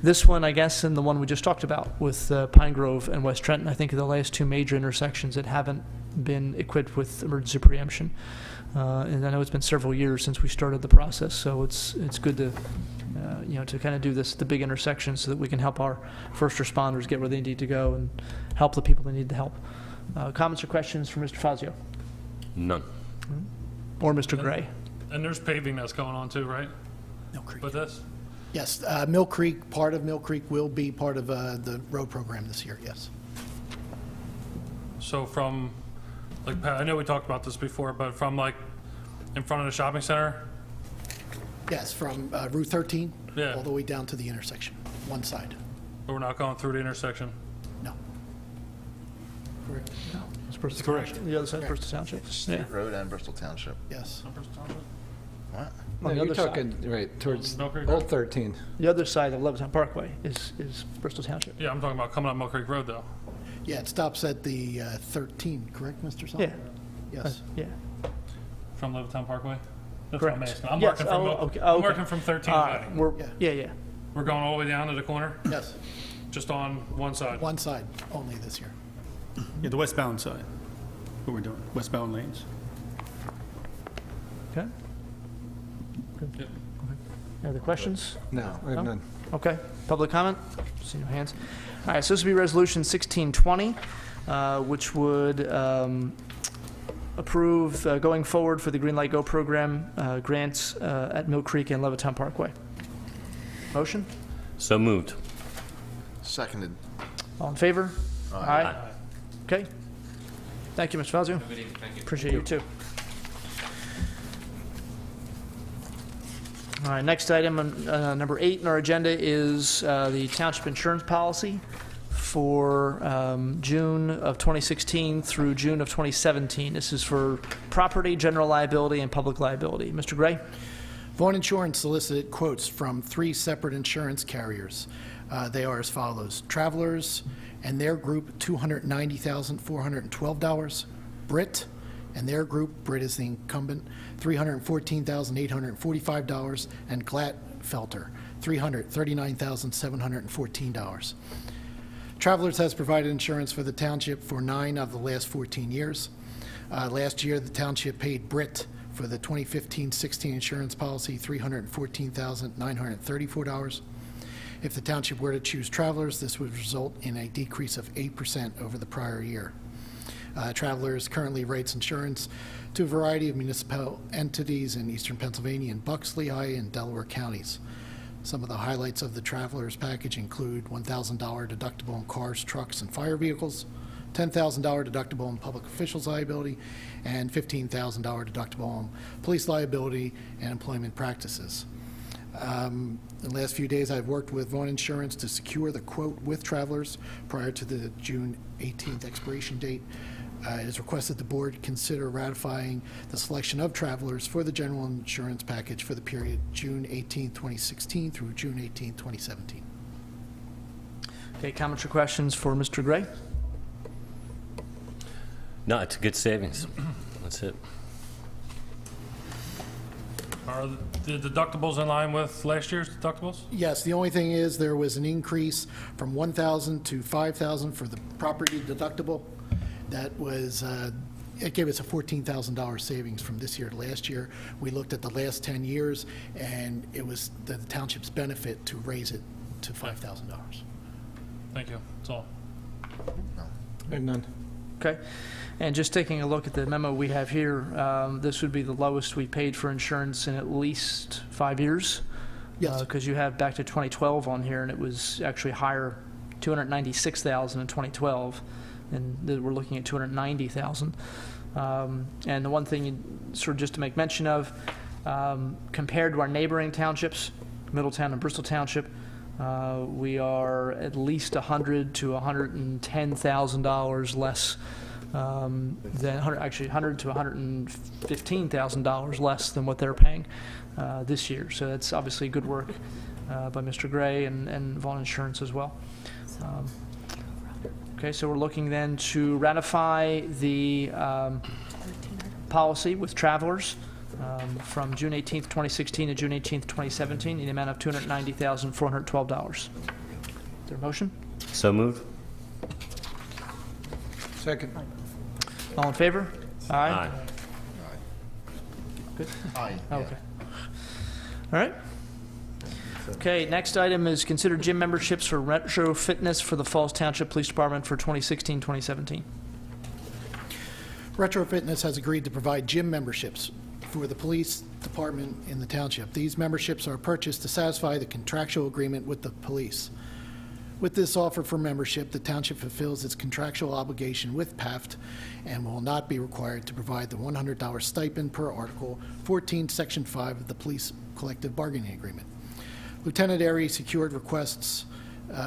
Speaker 1: This one, I guess, and the one we just talked about with Pine Grove and West Trenton, I think are the last two major intersections that haven't been equipped with emergency preemption. And I know it's been several years since we started the process, so it's good to to kind of do the big intersections so that we can help our first responders get where they need to go and help the people that need the help. Comments or questions from Mr. Fazio?
Speaker 14: None.
Speaker 1: Or Mr. Gray?
Speaker 19: And there's paving that's going on too, right?
Speaker 12: Mill Creek.
Speaker 19: With this?
Speaker 12: Yes, Mill Creek, part of Mill Creek will be part of the road program this year, yes.
Speaker 19: So from, I know we talked about this before, but from in front of the shopping center?
Speaker 12: Yes, from Route 13
Speaker 19: Yeah.
Speaker 12: all the way down to the intersection, one side.
Speaker 19: But we're not going through the intersection?
Speaker 12: No. Correct.
Speaker 1: No. It's Bristol
Speaker 19: Correct.
Speaker 1: Township. The other side, Bristol Township.
Speaker 6: State Road and Bristol Township.
Speaker 12: Yes.
Speaker 6: What?
Speaker 1: On the
Speaker 9: No, you're
Speaker 1: other side.
Speaker 9: talking, right, towards
Speaker 19: Mill Creek
Speaker 9: Old
Speaker 19: Road?
Speaker 9: 13.
Speaker 1: The other side of Levittown Parkway is Bristol Township.
Speaker 19: Yeah, I'm talking about coming up Mill Creek Road though.
Speaker 12: Yeah, it stops at the 13, correct, Mr. Sullivan? Yes.
Speaker 1: Yeah.
Speaker 19: From Levittown Parkway? That's
Speaker 1: Correct.
Speaker 19: what I'm asking. I'm
Speaker 1: Yes.
Speaker 19: working from,
Speaker 1: Okay.
Speaker 19: I'm
Speaker 1: Okay.
Speaker 19: working from 13
Speaker 1: All
Speaker 19: Valley.
Speaker 1: right. Yeah.
Speaker 19: We're going all the way down to the corner?
Speaker 12: Yes,
Speaker 19: Just on one side?
Speaker 12: one side only this year.
Speaker 13: Yeah, the westbound side, what we're doing, westbound lanes.
Speaker 1: Okay.
Speaker 19: Yep.
Speaker 1: Any other questions?
Speaker 9: No, I have none.
Speaker 1: Okay. Public comment? See no hands. All right, so this would be Resolution 1620, which would approve going forward for the Green Light Go program grants at Mill Creek and Levittown Parkway. Motion?
Speaker 14: So moved.
Speaker 6: Seconded.
Speaker 1: All in favor?
Speaker 6: Aye.
Speaker 1: Okay. Thank you, Mr. Fazio.
Speaker 18: Thank you.
Speaker 1: Appreciate you too. All right, next item, number 8 in our agenda is the township insurance policy for June of 2016 through June of 2017. This is for property, general liability, and public liability. Mr. Gray?
Speaker 12: Vaughn Insurance solicited quotes from 3 separate insurance carriers. They are as follows: Travelers and their group, $290,412. Brit and their group, Brit is the incumbent, $314,845. And Glatfelter, $339,714. Travelers has provided insurance for the township for 9 of the last 14 years. Last year, the township paid Brit for the 2015-16 insurance policy $314,934. If the township were to choose Travelers, this would result in a decrease of 8% over the prior year. Travelers currently writes insurance to a variety of municipal entities in eastern Pennsylvania and Bucks, Lehigh, and Delaware counties. Some of the highlights of the Travelers package include $1,000 deductible on cars, trucks, and fire vehicles, $10,000 deductible on public officials liability, and $15,000 deductible on police liability and employment practices. The last few days, I've worked with Vaughn Insurance to secure the quote with Travelers prior to the June 18th expiration date. It is requested the board consider ratifying the selection of Travelers for the general insurance package for the period June 18th, 2016 through June 18th, 2017.
Speaker 1: Okay, comments or questions for Mr. Gray?
Speaker 14: No, it's a good savings. That's it.
Speaker 19: Are the deductibles in line with last year's deductibles?
Speaker 12: Yes, the only thing is there was an increase from $1,000 to $5,000 for the property deductible. That was, it gave us a $14,000 savings from this year to last year. We looked at the last 10 years, and it was the township's benefit to raise it to $5,000.
Speaker 19: Thank you. That's all.
Speaker 1: None. Okay. And just taking a look at the memo we have here, this would be the lowest we paid for insurance in at least 5 years.
Speaker 12: Yes.
Speaker 1: Because you have back to 2012 on here, and it was actually higher, $296,000 in 2012, and we're looking at $290,000. And the one thing, sort of just to make mention of, compared to our neighboring townships, Middletown and Bristol Township, we are at least $100,000 to $110,000 less than actually $100,000 to $115,000 less than what they're paying this year. So that's obviously good work by Mr. Gray and Vaughn Insurance as well. Okay, so we're looking then to ratify the policy with Travelers from June 18th, 2016 to June 18th, 2017 in the amount of $290,412. Is there a motion?
Speaker 14: So moved.
Speaker 9: Second.
Speaker 1: All in favor? Aye.
Speaker 14: Aye.
Speaker 1: Good?
Speaker 6: Aye.
Speaker 1: Okay. All right. Okay, next item is consider gym memberships for retro fitness for the Falls Township Police Department for 2016-2017.
Speaker 12: Retro Fitness has agreed to provide gym memberships for the police department in the township. These memberships are purchased to satisfy the contractual agreement with the police. With this offer for membership, the township fulfills its contractual obligation with PAFT and will not be required to provide the $100 stipend per Article 14, Section 5 of the Police Collective Bargaining Agreement. Lieutenant Airy secured requests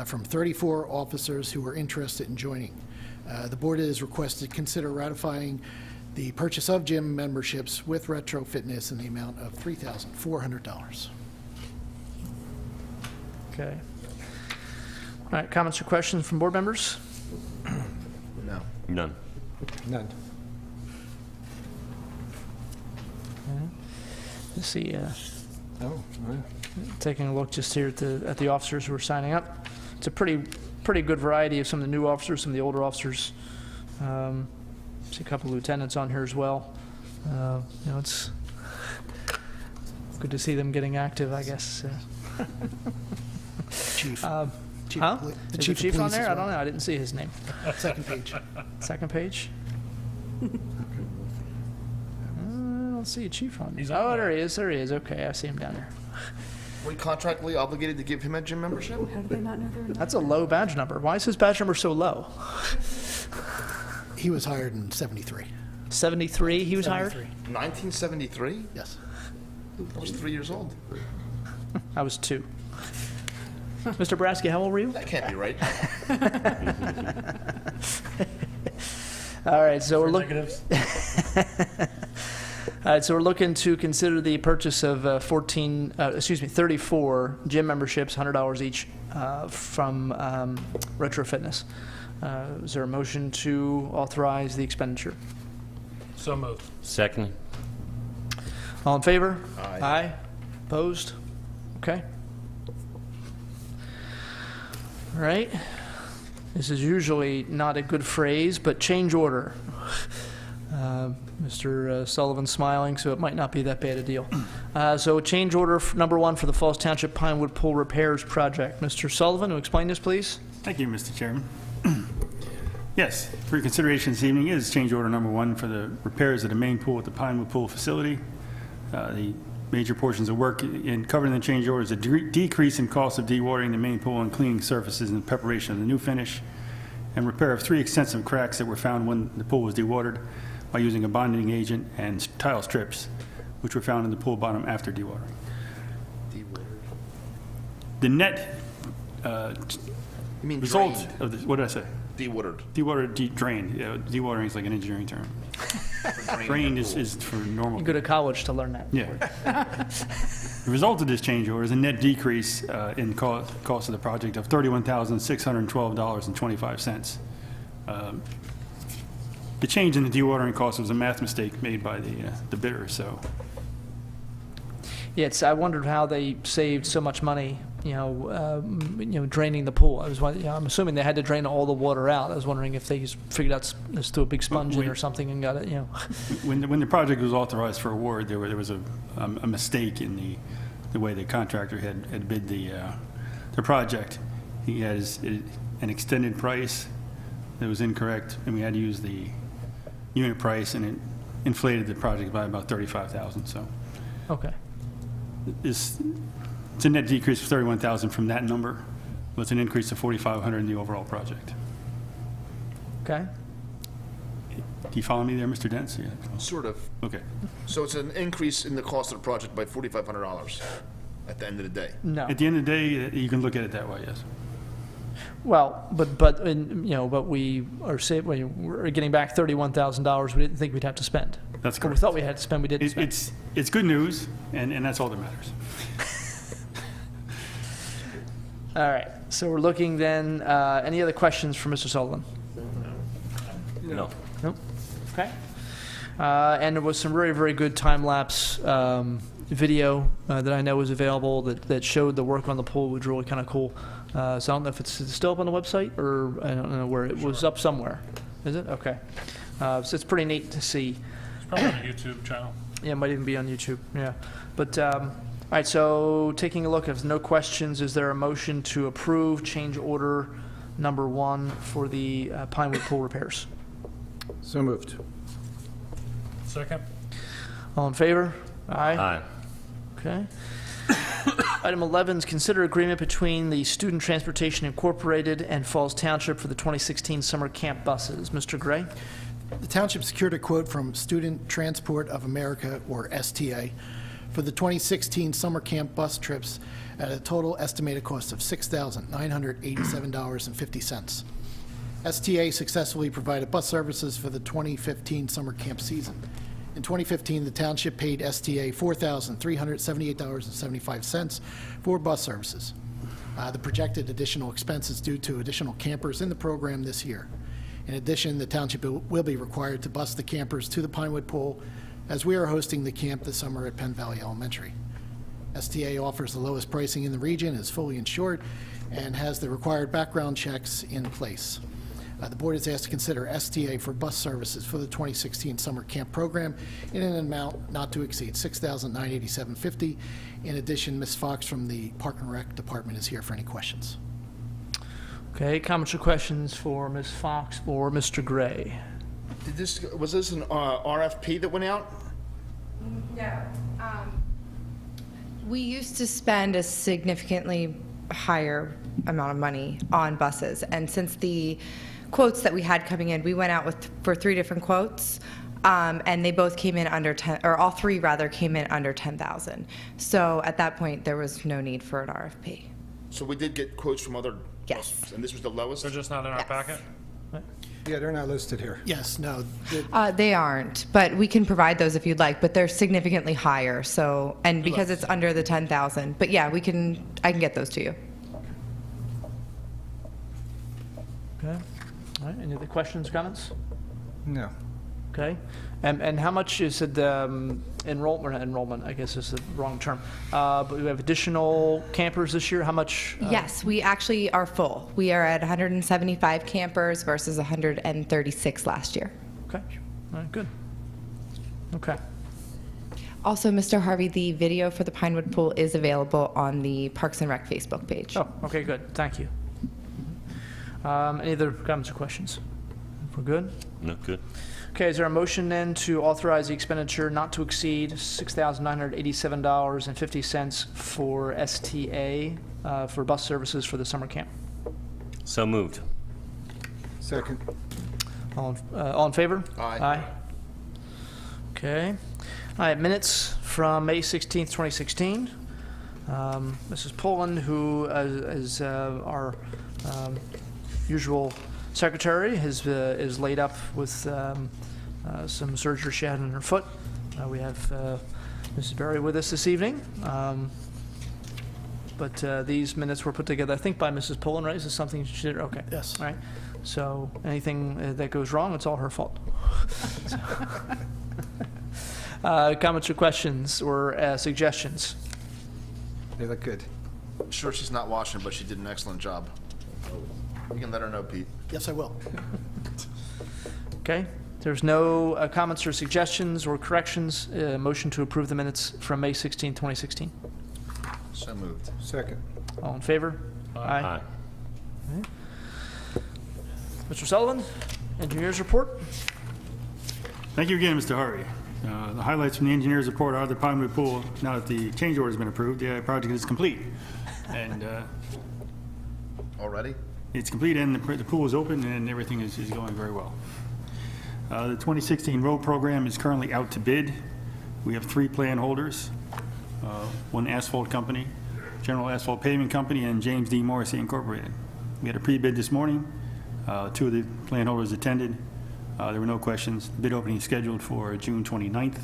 Speaker 12: from 34 officers who are interested in joining. The board is requested to consider ratifying the purchase of gym memberships with Retro Fitness in the amount of $3,400.
Speaker 1: Okay. All right, comments or questions from board members?
Speaker 6: No.
Speaker 14: None.
Speaker 9: None.
Speaker 1: Let's see.
Speaker 9: Oh, right.
Speaker 1: Taking a look just here at the officers who are signing up. It's a pretty good variety of some of the new officers, some of the older officers. See a couple of lieutenants on here as well. It's good to see them getting active, I guess.
Speaker 12: Chief.
Speaker 1: Chief huh?
Speaker 12: The
Speaker 1: Is
Speaker 12: chief
Speaker 1: the chief
Speaker 12: of
Speaker 1: on
Speaker 12: police
Speaker 1: there?
Speaker 12: as
Speaker 1: I don't
Speaker 12: well.
Speaker 1: know. I didn't see his name.
Speaker 12: Second page.
Speaker 1: Second page. I don't see a chief on there.
Speaker 19: He's on
Speaker 1: Oh,
Speaker 19: there.
Speaker 1: there he is. There he is. Okay, I see him down there.
Speaker 6: Are we contractually obligated to give him a gym membership?
Speaker 17: How do they not know they're in?
Speaker 1: That's a low badge number. Why is his badge number so low?
Speaker 12: He was hired in 73.
Speaker 1: 73 he was hired?
Speaker 12: 73.
Speaker 6: 1973?
Speaker 12: Yes.
Speaker 6: I was 3 years old.
Speaker 1: I was 2. Mr. Brasky, how old were you?
Speaker 6: That can't be right.
Speaker 1: All right, so we're looking.
Speaker 19: Negatives.
Speaker 1: All right, so we're looking to consider the purchase of 34 gym memberships, $100 each, from Retro Fitness. Is there a motion to authorize the expenditure?
Speaker 19: So moved.
Speaker 14: Second.
Speaker 1: All in favor?
Speaker 6: Aye.
Speaker 1: Aye. Opposed? Okay. All right. This is usually not a good phrase, but change order. Mr. Sullivan's smiling, so it might not be that bad a deal. So change order number 1 for the Falls Township Pinewood Pool Repairs Project. Mr. Sullivan, to explain this, please.
Speaker 13: Thank you, Mr. Chairman. Yes, for your consideration this evening is change order number 1 for the repairs of the main pool at the Pinewood Pool facility. The major portions of work covered in the change order is a decrease in cost of dewatering the main pool and cleaning surfaces in preparation of the new finish, and repair of 3 extensive cracks that were found when the pool was dewatered by using a bonding agent and tile strips, which were found in the pool bottom after dewatering. The net
Speaker 6: You mean
Speaker 13: result
Speaker 6: drained?
Speaker 13: of this, what did I say?
Speaker 6: Dewatered.
Speaker 13: Dewatered, drained. Yeah, dewatering is like an engineering term. Drained is for normal.
Speaker 1: You go to college to learn that.
Speaker 13: Yeah. The result of this change order is a net decrease in cost of the project of $31,612.25. The change in the dewatering cost was a math mistake made by the bidder, so.
Speaker 1: Yeah, I wondered how they saved so much money, draining the pool. I'm assuming they had to drain all the water out. I was wondering if they just figured out let's do a big sponge in or something and got it,
Speaker 13: When the project was authorized for award, there was a mistake in the way the contractor had bid the project. He had an extended price that was incorrect, and we had to use the unit price, and it inflated the project by about $35,000. So,
Speaker 1: okay.
Speaker 13: It's a net decrease of $31,000 from that number, but it's an increase of $4,500 in the overall project.
Speaker 1: Okay.
Speaker 13: Do you follow me there, Mr. Dents? Yeah.
Speaker 6: Sort of.
Speaker 13: Okay.
Speaker 6: So it's an increase in the cost of the project by $4,500 at the end of the day.
Speaker 1: No.
Speaker 13: At the end of the day, you can look at it that way, yes.
Speaker 1: Well, but we are we're getting back $31,000 we didn't think we'd have to spend.
Speaker 13: That's
Speaker 1: Or
Speaker 13: correct.
Speaker 1: we thought we had to spend, we didn't spend.
Speaker 13: It's good news, and that's all that matters.
Speaker 1: All right, so we're looking then, any other questions for Mr. Sullivan?
Speaker 14: No.
Speaker 1: Nope. Okay. And there was some very, very good time-lapse video that I know was available that showed the work on the pool, which was really kind of cool. So I don't know if it's still up on the website, or I don't know where it was up somewhere. Is it? Okay. So it's pretty neat to see.
Speaker 19: It's probably on a YouTube channel.
Speaker 1: Yeah, it might even be on YouTube, yeah. But, all right, so taking a look, if no questions, is there a motion to approve change order number 1 for the Pinewood Pool repairs?
Speaker 9: So moved.
Speaker 19: Second.
Speaker 1: All in favor? Aye.
Speaker 14: Aye.
Speaker 1: Okay. Item 11 is consider agreement between the Student Transportation Incorporated and Falls Township for the 2016 summer camp buses. Mr. Gray?
Speaker 12: The township secured a quote from Student Transport of America, or STA, for the 2016 summer camp bus trips at a total estimated cost of $6,987.50. STA successfully provided bus services for the 2015 summer camp season. In 2015, the township paid STA $4,378.75 for bus services. The projected additional expenses due to additional campers in the program this year. In addition, the township will be required to bus the campers to the Pinewood Pool, as we are hosting the camp this summer at Penn Valley Elementary. STA offers the lowest pricing in the region, is fully insured, and has the required background checks in place. The board is asked to consider STA for bus services for the 2016 summer camp program in an amount not to exceed $6,987.50. In addition, Ms. Fox from the Park and Rec Department is here for any questions.
Speaker 1: Okay, comments or questions for Ms. Fox or Mr. Gray?
Speaker 6: Was this an RFP that went out?
Speaker 20: No. We used to spend a significantly higher amount of money on buses, and since the quotes that we had coming in, we went out for 3 different quotes, and they both came in under 10, or all 3 rather came in under 10,000. So at that point, there was no need for an RFP.
Speaker 6: So we did get quotes from other
Speaker 20: Yes.
Speaker 6: And this was the lowest?
Speaker 19: They're just not in our packet?
Speaker 9: Yeah, they're not listed here.
Speaker 12: Yes, no.
Speaker 20: They aren't, but we can provide those if you'd like, but they're significantly higher, so, and because it's under the 10,000. But yeah, I can get those to you.
Speaker 1: Okay. All right, any other questions, comments?
Speaker 9: No.
Speaker 1: Okay. And how much is it, enrollment, I guess is the wrong term, but we have additional campers this year? How much?
Speaker 20: Yes, we actually are full. We are at 175 campers versus 136 last year.
Speaker 1: Okay. All right, good. Okay.
Speaker 20: Also, Mr. Harvey, the video for the Pinewood Pool is available on the Parks and Rec Facebook page.
Speaker 1: Oh, okay, good. Thank you. Any other comments or questions? We're good?
Speaker 14: No, good.
Speaker 1: Okay, is there a motion then to authorize the expenditure not to exceed $6,987.50 for STA for bus services for the summer camp?
Speaker 14: So moved.
Speaker 9: Second.
Speaker 1: All in favor?
Speaker 6: Aye.
Speaker 1: Okay. All right, minutes from May 16th, 2016. Mrs. Pullen, who is our usual secretary, is laid up with some surgery she had on her foot. We have Mrs. Berry with us this evening. But these minutes were put together, I think, by Mrs. Pullen, right? Is this something she did? Okay.
Speaker 12: Yes.
Speaker 1: All right. So anything that goes wrong, it's all her fault. Comments or questions or suggestions?
Speaker 9: They look good.
Speaker 6: I'm sure she's not watching, but she did an excellent job. You can let her know, Pete.
Speaker 12: Yes, I will.
Speaker 1: Okay. There's no comments or suggestions or corrections. Motion to approve the minutes from May 16, 2016.
Speaker 6: So moved.
Speaker 9: Second.
Speaker 1: All in favor?
Speaker 14: Aye.
Speaker 1: Okay. Mr. Sullivan, engineers report.
Speaker 13: Thank you again, Mr. Harvey. The highlights from the engineer's report are the Pinewood Pool, now that the change order has been approved, the project is complete. And
Speaker 6: Already?
Speaker 13: it's complete, and the pool is open, and everything is going very well. The 2016 road program is currently out to bid. We have 3 plan holders, one asphalt company, General Asphalt Paving Company, and James D. Morrissey Incorporated. We had a pre-bid this morning. 2 of the plan holders attended. There were no questions. The bid opening is scheduled for June 29th.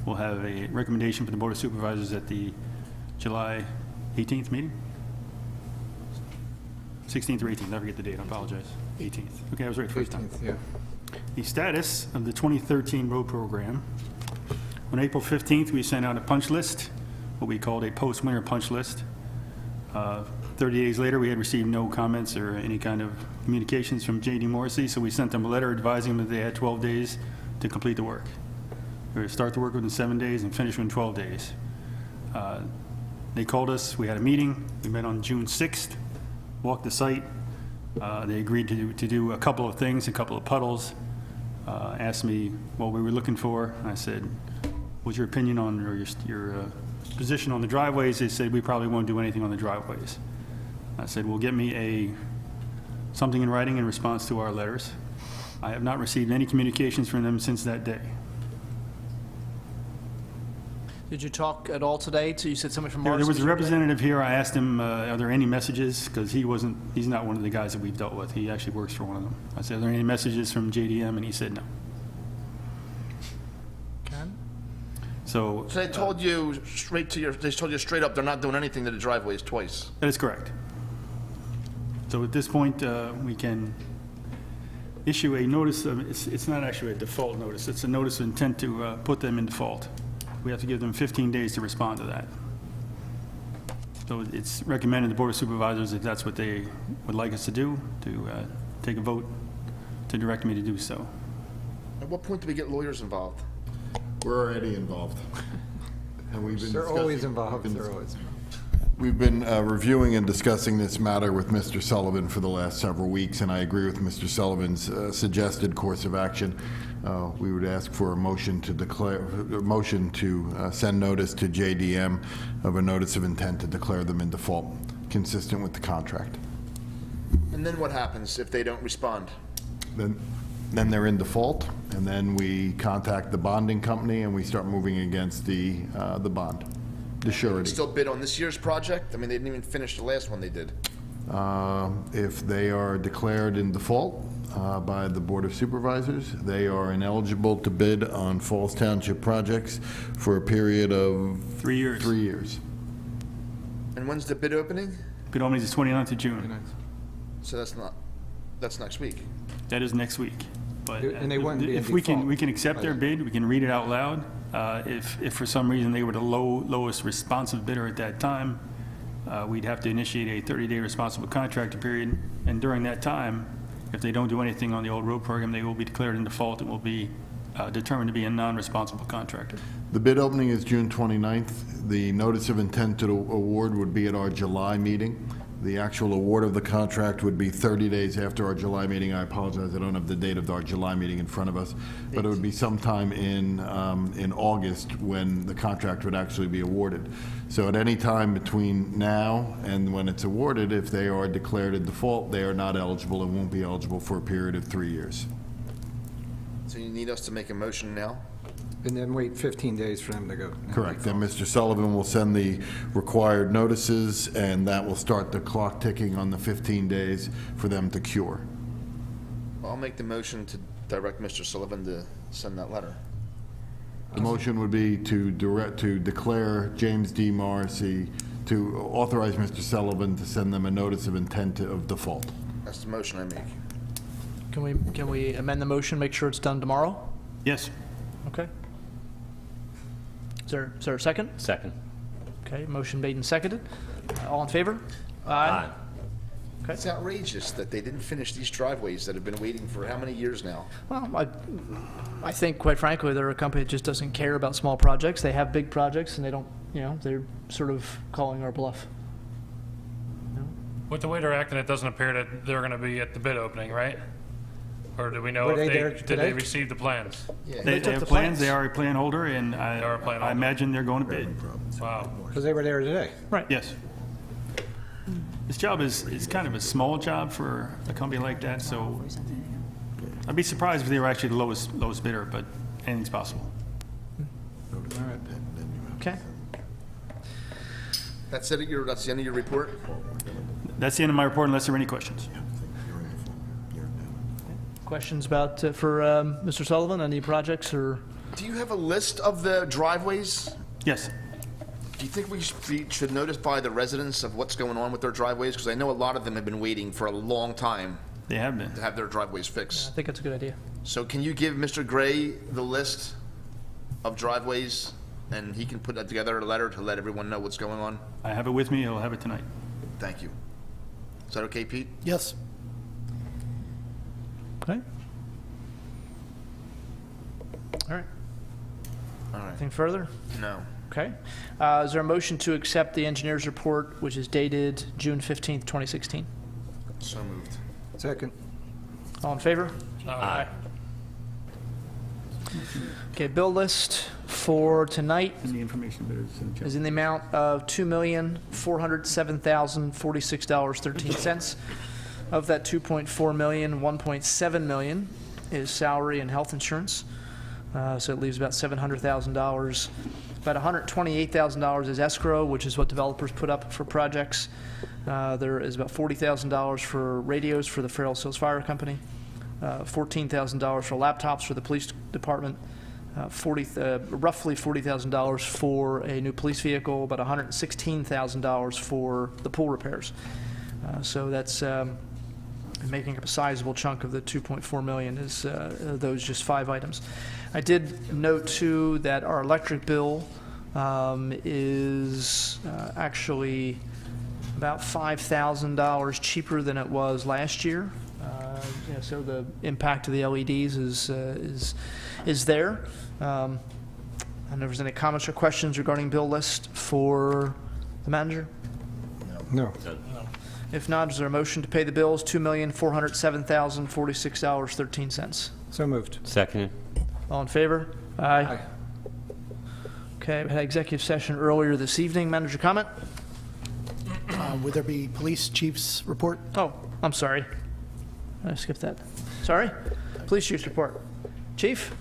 Speaker 13: We'll have a recommendation for the Board of Supervisors at the July 18th meeting? 16th or 18th, I forget the date, I apologize. 18th. Okay, I was right first time.
Speaker 9: 18th, yeah.
Speaker 13: The status of the 2013 road program. On April 15th, we sent out a punch list, what we called a post-winter punch list. 30 days later, we had received no comments or any kind of communications from J.D. Morrissey, so we sent them a letter advising them that they had 12 days to complete the work. They were to start the work within 7 days and finish within 12 days. They called us, we had a meeting, we met on June 6th, walked the site. They agreed to do a couple of things, a couple of puddles, asked me what we were looking for. I said, what's your opinion on, or your position on the driveways? They said, we probably won't do anything on the driveways. I said, well, get me something in writing in response to our letters. I have not received any communications from them since that day.
Speaker 1: Did you talk at all today? You said somebody from
Speaker 13: There
Speaker 1: Morris?
Speaker 13: was a representative here. I asked him, are there any messages? Because he's not one of the guys that we've dealt with. He actually works for one of them. I said, are there any messages from JDM? And he said no. So
Speaker 6: So they told you they told you straight up they're not doing anything to the driveways twice.
Speaker 13: that is correct. So at this point, we can issue a notice of, it's not actually a default notice, it's a notice of intent to put them in default. We have to give them 15 days to respond to that. So it's recommended the Board of Supervisors, if that's what they would like us to do, to take a vote to direct me to do so.
Speaker 6: At what point do we get lawyers involved?
Speaker 4: We're already involved. And we've been
Speaker 9: They're always
Speaker 4: discussing-
Speaker 9: involved.
Speaker 4: we've been-
Speaker 9: They're always involved.
Speaker 4: We've been reviewing and discussing this matter with Mr. Sullivan for the last several weeks, and I agree with Mr. Sullivan's suggested course of action. We would ask for a motion to declare, send notice to JDM of a notice of intent to declare them in default, consistent with the contract.
Speaker 6: And then what happens if they don't respond?
Speaker 4: Then they're in default, and then we contact the bonding company, and we start moving against the bond, the surety.
Speaker 6: Still bid on this year's project? I mean, they didn't even finish the last one they did.
Speaker 4: If they are declared in default by the Board of Supervisors, they are ineligible to bid on Falls Township projects for a period of
Speaker 13: 3 years.
Speaker 4: 3 years.
Speaker 6: And when's the bid opening?
Speaker 13: Bid opening is the 29th of June.
Speaker 6: So that's next week.
Speaker 13: That is next week. But
Speaker 9: And they wouldn't be in
Speaker 13: if we
Speaker 9: default.
Speaker 13: can accept their bid, we can read it out loud. If for some reason they were the lowest responsive bidder at that time, we'd have to initiate a 30-day responsible contractor period. And during that time, if they don't do anything on the old road program, they will be declared in default and will be determined to be a non-responsible contractor.
Speaker 4: The bid opening is June 29th. The notice of intent to award would be at our July meeting. The actual award of the contract would be 30 days after our July meeting. I apologize, I don't have the date of our July meeting in front of us, but it would be sometime in August when the contract would actually be awarded. So at any time between now and when it's awarded, if they are declared in default, they are not eligible and won't be eligible for a period of 3 years.
Speaker 6: So you need us to make a motion now?
Speaker 9: And then wait 15 days for them to go.
Speaker 4: Correct. Then Mr. Sullivan will send the required notices, and that will start the clock ticking on the 15 days for them to cure.
Speaker 6: I'll make the motion to direct Mr. Sullivan to send that letter.
Speaker 4: The motion would be to declare James D. Morrissey, to authorize Mr. Sullivan to send them a notice of intent of default.
Speaker 6: That's the motion I make.
Speaker 1: Can we amend the motion, make sure it's done tomorrow?
Speaker 13: Yes.
Speaker 1: Okay. Is there a second?
Speaker 14: Second.
Speaker 1: Okay, motion made and seconded. All in favor?
Speaker 14: Aye.
Speaker 1: Okay.
Speaker 6: It's outrageous that they didn't finish these driveways that have been waiting for how many years now?
Speaker 1: Well, I think, quite frankly, they're a company that just doesn't care about small projects. They have big projects, and they don't, they're sort of calling our bluff.
Speaker 19: With the way they're acting, it doesn't appear that they're going to be at the bid opening, right? Or do we know
Speaker 9: Were
Speaker 19: if
Speaker 9: they
Speaker 19: they,
Speaker 9: there
Speaker 19: did
Speaker 9: today?
Speaker 19: they receive the plans?
Speaker 6: Yeah.
Speaker 13: They
Speaker 1: took
Speaker 13: have
Speaker 1: the
Speaker 13: plans,
Speaker 1: plans.
Speaker 13: they are a plan holder, and
Speaker 19: are a plan
Speaker 13: I
Speaker 19: holder.
Speaker 13: imagine they're going to bid.
Speaker 19: Wow.
Speaker 9: Because they were there today.
Speaker 1: Right.
Speaker 13: Yes. This job is kind of a small job for a company like that, so I'd be surprised if they were actually the lowest bidder, but anything's possible.
Speaker 1: Okay.
Speaker 6: That's it, that's the end of your report?
Speaker 13: That's the end of my report unless there are any questions.
Speaker 1: Questions about, for Mr. Sullivan, any projects or?
Speaker 6: Do you have a list of the driveways?
Speaker 13: Yes.
Speaker 6: Do you think we should notify the residents of what's going on with their driveways? Because I know a lot of them have been waiting for a long time
Speaker 13: They have been.
Speaker 6: to have their driveways
Speaker 1: I
Speaker 6: fixed.
Speaker 1: think that's a good idea.
Speaker 6: So can you give Mr. Gray the list of driveways, and he can put that together in a letter to let everyone know what's going on?
Speaker 13: I have it with me, I'll have it tonight.
Speaker 6: Thank you. Is that okay, Pete?
Speaker 12: Yes.
Speaker 1: Okay. All right.
Speaker 6: All right.
Speaker 1: Anything further?
Speaker 6: No.
Speaker 1: Okay. Is there a motion to accept the engineer's report, which is dated June 15th, 2016?
Speaker 6: So moved.
Speaker 9: Second.
Speaker 1: All in favor?
Speaker 19: Aye.
Speaker 1: Okay, bill list for tonight
Speaker 13: And the information bidders in the check.
Speaker 1: is in the amount of $2,407,046.13. Of that 2.4 million, 1.7 million is salary and health insurance. So it leaves about $700,000. About $128,000 is escrow, which is what developers put up for projects. There is about $40,000 for radios for the Farrell Hills Fire Company, $14,000 for laptops for the police department, roughly $40,000 for a new police vehicle, about $116,000 for the pool repairs. So that's making up a sizable chunk of the 2.4 million is those just 5 items. I did note too that our electric bill is actually about $5,000 cheaper than it was last year. So the impact of the LEDs is there. I don't know if there's any comments or questions regarding bill list for the manager.
Speaker 9: No.
Speaker 1: If not, is there a motion to pay the bills, $2,407,046.13?
Speaker 9: So moved.
Speaker 14: Second.
Speaker 1: All in favor? Aye. Okay, we had executive session earlier this evening. Manager comment?
Speaker 12: Would there be police chief's report?
Speaker 1: Oh, I'm sorry. I skipped that. Sorry? Police chief's report. Chief?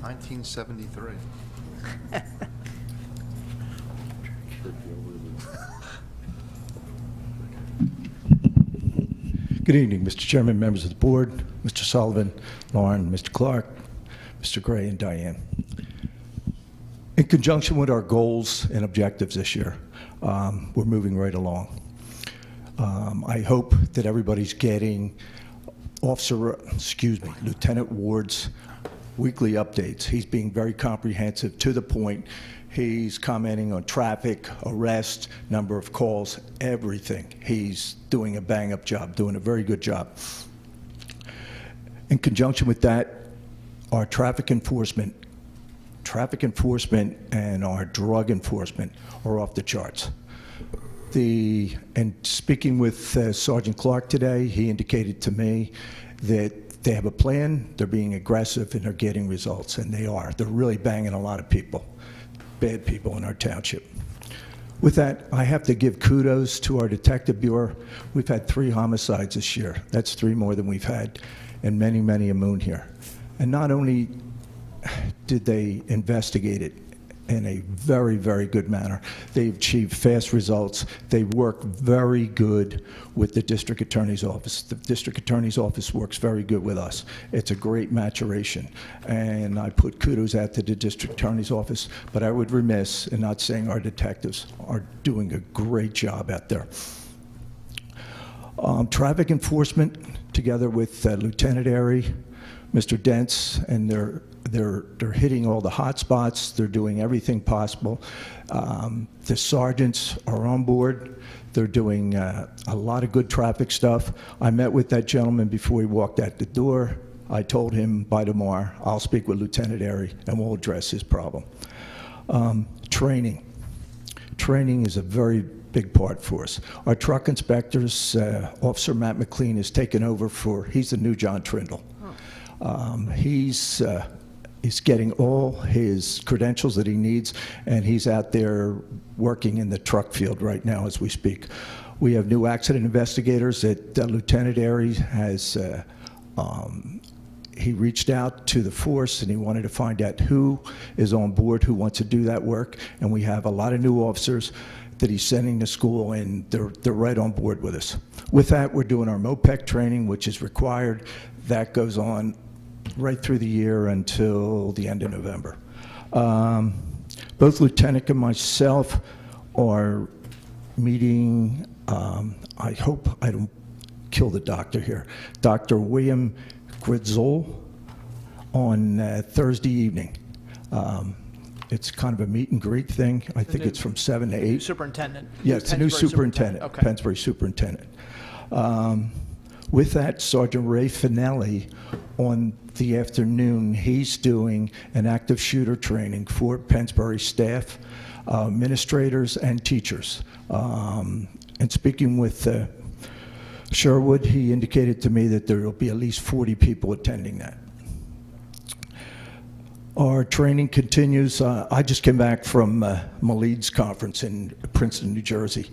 Speaker 6: 1973.
Speaker 21: Good evening, Mr. Chairman, members of the board, Mr. Sullivan, Lauren, Mr. Clark, Mr. Gray, and Diane. In conjunction with our goals and objectives this year, we're moving right along. I hope that everybody's getting Lieutenant Ward's weekly updates. He's being very comprehensive, to the point. He's commenting on traffic, arrest, number of calls, everything. He's doing a bang-up job, doing a very good job. In conjunction with that, our traffic enforcement and our drug enforcement are off the charts. And speaking with Sergeant Clark today, he indicated to me that they have a plan, they're being aggressive, and they're getting results, and they are. They're really banging a lot of people, bad people in our township. With that, I have to give kudos to our detective bureau. We've had 3 homicides this year. That's 3 more than we've had in many, many a moon here. And not only did they investigate it in a very, very good manner, they achieved fast results. They work very good with the district attorney's office. The district attorney's office works very good with us. It's a great maturation, and I put kudos out to the district attorney's office, but I would remiss in not saying our detectives are doing a great job out there. Traffic enforcement, together with Lieutenant Airy, Mr. Dents, and they're hitting all the hot spots. They're doing everything possible. The sergeants are on board. They're doing a lot of good traffic stuff. I met with that gentleman before he walked out the door. I told him by tomorrow I'll speak with Lieutenant Airy and we'll address his problem. Training. Training is a very big part for us. Our truck inspectors, Officer Matt McLean has taken over he's the new John Trindle. He's getting all his credentials that he needs, and he's out there working in the truck field right now as we speak. We have new accident investigators that Lieutenant Airy has. He reached out to the force and he wanted to find out who is on board, who wants to do that work, and we have a lot of new officers that he's sending to school, and they're right on board with us. With that, we're doing our MOPEC training, which is required. That goes on right through the year until the end of November. Both Lieutenant and myself are meeting, I hope I don't kill the doctor here, Dr. William Gritzoll on Thursday evening. It's kind of a meet and greet thing. I think it's from 7 to 8.
Speaker 1: Superintendent.
Speaker 21: Yeah, it's a new superintendent,
Speaker 1: Okay.
Speaker 21: Pennsbury superintendent. With that, Sergeant Ray Finelli, on the afternoon, he's doing an active shooter training for Pennsbury staff, administrators, and teachers. And speaking with Sherwood, he indicated to me that there will be at least 40 people attending that. Our training continues. I just came back from Maleed's conference in Princeton, New Jersey,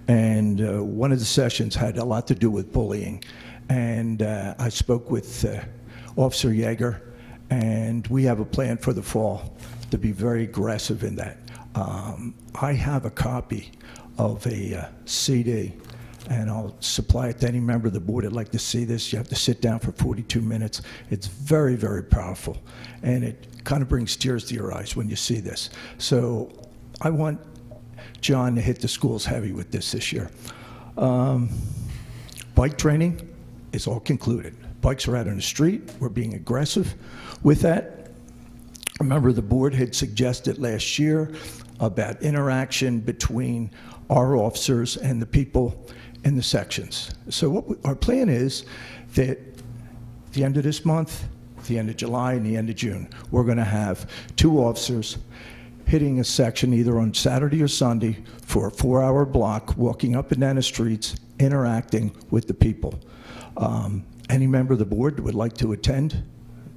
Speaker 21: and one of the sessions had a lot to do with bullying. And I spoke with Officer Yeager, and we have a plan for the fall to be very aggressive in that. I have a copy of a CD, and I'll supply it to any member of the board that'd like to see this. You have to sit down for 42 minutes. It's very, very powerful, and it kind of brings tears to your eyes when you see this. So I want John to hit the schools heavy with this year. Bike training is all concluded. Bikes are out on the street. We're being aggressive. With that, a member of the board had suggested last year about interaction between our officers and the people in the sections. So what our plan is that at the end of this month, the end of July, and the end of June, we're going to have 2 officers hitting a section either on Saturday or Sunday for a 4-hour block, walking up and down the streets, interacting with the people. Any member of the board that would like to attend,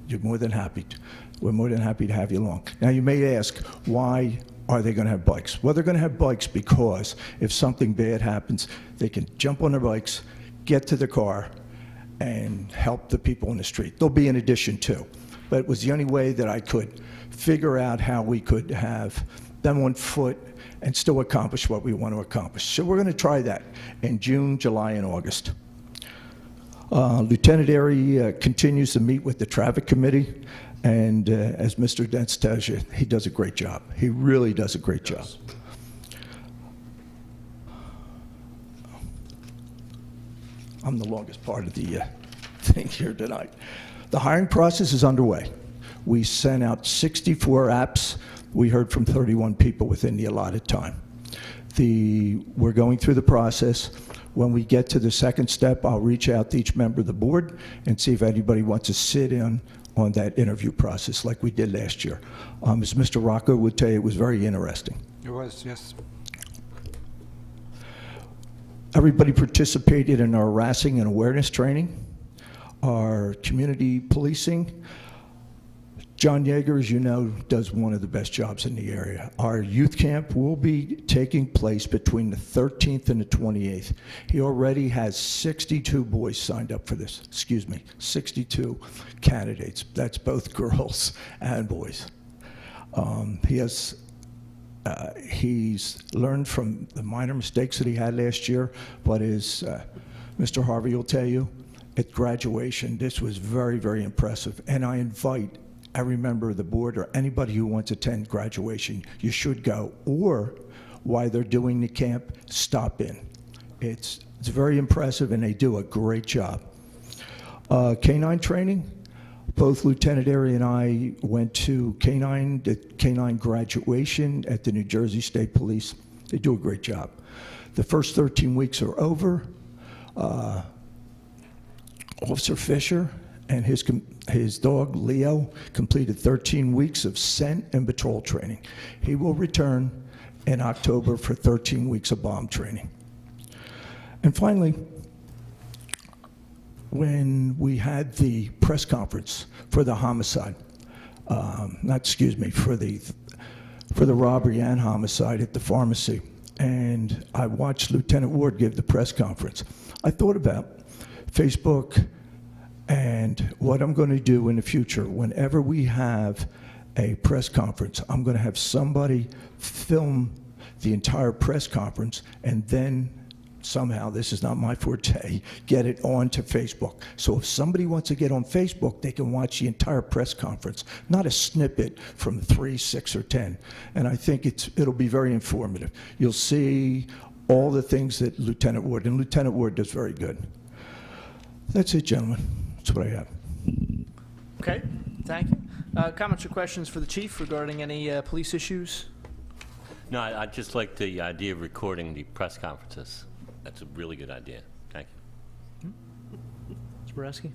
Speaker 21: you're more than happy to. We're more than happy to have you along. Now, you may ask, why are they going to have bikes? Well, they're going to have bikes because if something bad happens, they can jump on their bikes, get to the car, and help the people in the street. There'll be an addition too. But it was the only way that I could figure out how we could have them on foot and still accomplish what we want to accomplish. So we're going to try that in June, July, and August. Lieutenant Airy continues to meet with the traffic committee, and as Mr. Dentz tells you, he does a great job. He really does a great job. I'm the longest part of the thing here tonight. The hiring process is underway. We sent out 64 apps. We heard from 31 people within the allotted time. We're going through the process. When we get to the second step, I'll reach out to each member of the board and see if anybody wants to sit in on that interview process like we did last year. As Mr. Rocco would tell you, it was very interesting.
Speaker 9: It was, yes.
Speaker 21: Everybody participated in our harassing and awareness training, our community policing. John Yeager, as you know, does one of the best jobs in the area. Our youth camp will be taking place between the 13th and the 28th. He already has 62 boys signed up for this. 62 candidates. That's both girls and boys. He's learned from the minor mistakes that he had last year, but as Mr. Harvey will tell you, at graduation, this was very, very impressive. And I invite every member of the board or anybody who wants to attend graduation, you should go. Or while they're doing the camp, stop in. It's very impressive, and they do a great job. Canine training. Both Lieutenant Airy and I went to canine graduation at the New Jersey State Police. They do a great job. The first 13 weeks are over. Officer Fisher and his dog, Leo, completed 13 weeks of scent and patrol training. He will return in October for 13 weeks of bomb training. And finally, when we had the press conference for the homicide, for the robbery and homicide at the pharmacy, and I watched Lieutenant Ward give the press conference, I thought about Facebook and what I'm going to do in the future. Whenever we have a press conference, I'm going to have somebody film the entire press conference and then somehow, this is not my forte, get it onto Facebook. So if somebody wants to get on Facebook, they can watch the entire press conference, not a snippet from 3, 6, or 10. And I think it'll be very informative. You'll see all the things that Lieutenant Ward, and Lieutenant Ward does very good. That's it, gentlemen. That's what I have.
Speaker 1: Okay, thank you. Comments or questions for the chief regarding any police issues?
Speaker 14: No, I'd just like the idea of recording the press conferences. That's a really good idea. Thank you.
Speaker 1: Mr. Boreski?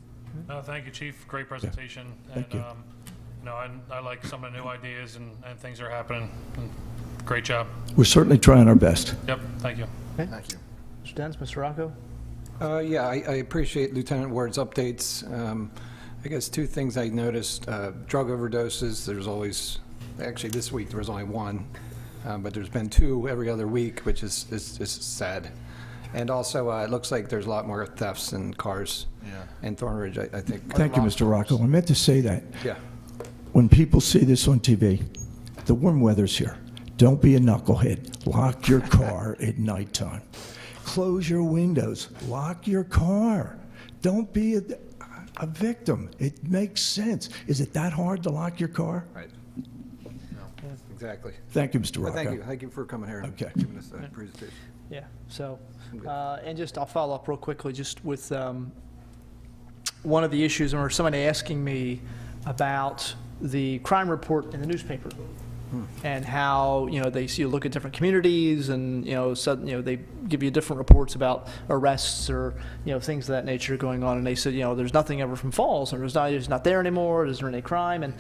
Speaker 19: No, thank you, Chief. Great presentation.
Speaker 21: Thank you.
Speaker 19: I like some of the new ideas and things that are happening. Great job.
Speaker 21: We're certainly trying our best.
Speaker 19: Yep, thank you.
Speaker 1: Okay. Thank you. Mr. Dentz, Mr. Rocco?
Speaker 9: Yeah, I appreciate Lieutenant Ward's updates. I guess two things I noticed. Drug overdoses, there's always, actually this week there was only one, but there's been 2 every other week, which is sad. And also, it looks like there's a lot more thefts in cars in Thornridge, I think.
Speaker 21: Thank you, Mr. Rocco. I meant to say that.
Speaker 9: Yeah.
Speaker 21: When people see this on TV, the warm weather's here. Don't be a knucklehead. Lock your car at nighttime. Close your windows. Lock your car. Don't be a victim. It makes sense. Is it that hard to lock your car?
Speaker 9: Right. No, exactly.
Speaker 21: Thank you, Mr. Rocco.
Speaker 9: Thank you. Thank you for coming here and giving us that presentation.
Speaker 1: Yeah, so, and just, I'll follow up real quickly just with one of the issues, or somebody asking me about the crime report in the newspaper and how, you look at different communities and, they give you different reports about arrests or, things of that nature going on. And they said, there's nothing ever from Falls, or it's not there anymore. Is there any crime? And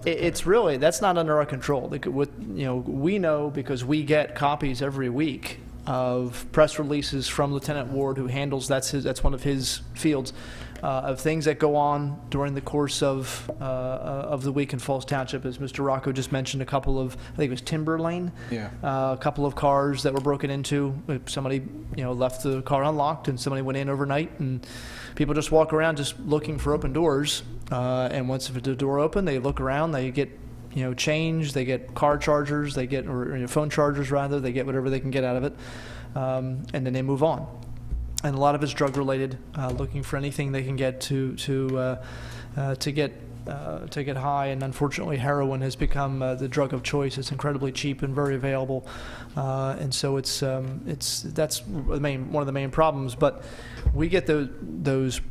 Speaker 1: it's really, that's not under our control. We know because we get copies every week of press releases from Lieutenant Ward, who handles, that's one of his fields, of things that go on during the course of the week in Falls Township. As Mr. Rocco just mentioned, a couple of, I think it was Timber Lane, a couple of cars that were broken into. Somebody, left the car unlocked, and somebody went in overnight, and people just walk around just looking for open doors. And once the door open, they look around, they get change, they get car chargers, they get, or phone chargers rather, they get whatever they can get out of it, and then they move on. and a lot of it's drug related, looking for anything they can get to get high, and unfortunately heroin has become the drug of choice. It's incredibly cheap and very available, and so that's one of the main problems. But we get those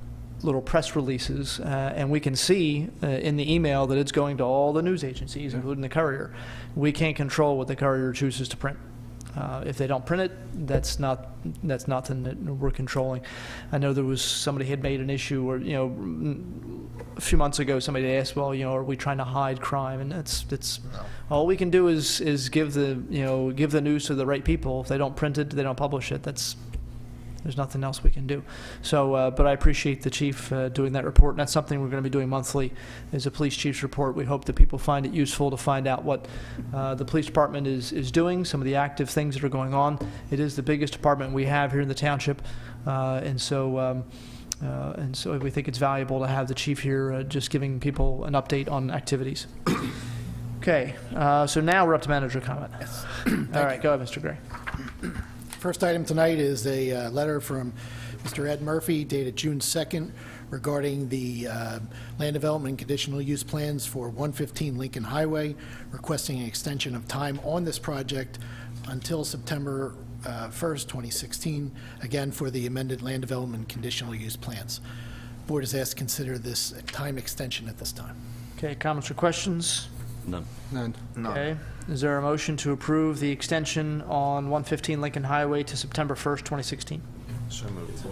Speaker 1: little press releases, and we can see in the email that it's going to all the news agencies, including the Courier. We can't control what the Courier chooses to print. If they don't print it, that's nothing that we're controlling. I know there was somebody had made an issue where, a few months ago somebody asked, well, are we trying to hide crime? And it's all we can do is give the news to the right people. If they don't print it, they don't publish it. There's nothing else we can do. So, but I appreciate the chief doing that report, and that's something we're going to be doing monthly, is a police chief's report. We hope that people find it useful to find out what the police department is doing, some of the active things that are going on. It is the biggest department we have here in the township, and so we think it's valuable to have the chief here just giving people an update on activities. Okay, so now we're up to manager comment.
Speaker 12: Yes.
Speaker 1: All right, go ahead, Mr. Gray.
Speaker 12: First item tonight is a letter from Mr. Ed Murphy dated June 2nd regarding the land development conditional use plans for 115 Lincoln Highway, requesting an extension of time on this project until September 1st, 2016, again for the amended land development conditional use plans. Board is asked to consider this time extension at this time.
Speaker 1: Okay, comments or questions?
Speaker 14: None.
Speaker 9: None.
Speaker 1: Okay. Is there a motion to approve the extension on 115 Lincoln Highway to September 1st, 2016?
Speaker 10: So moved.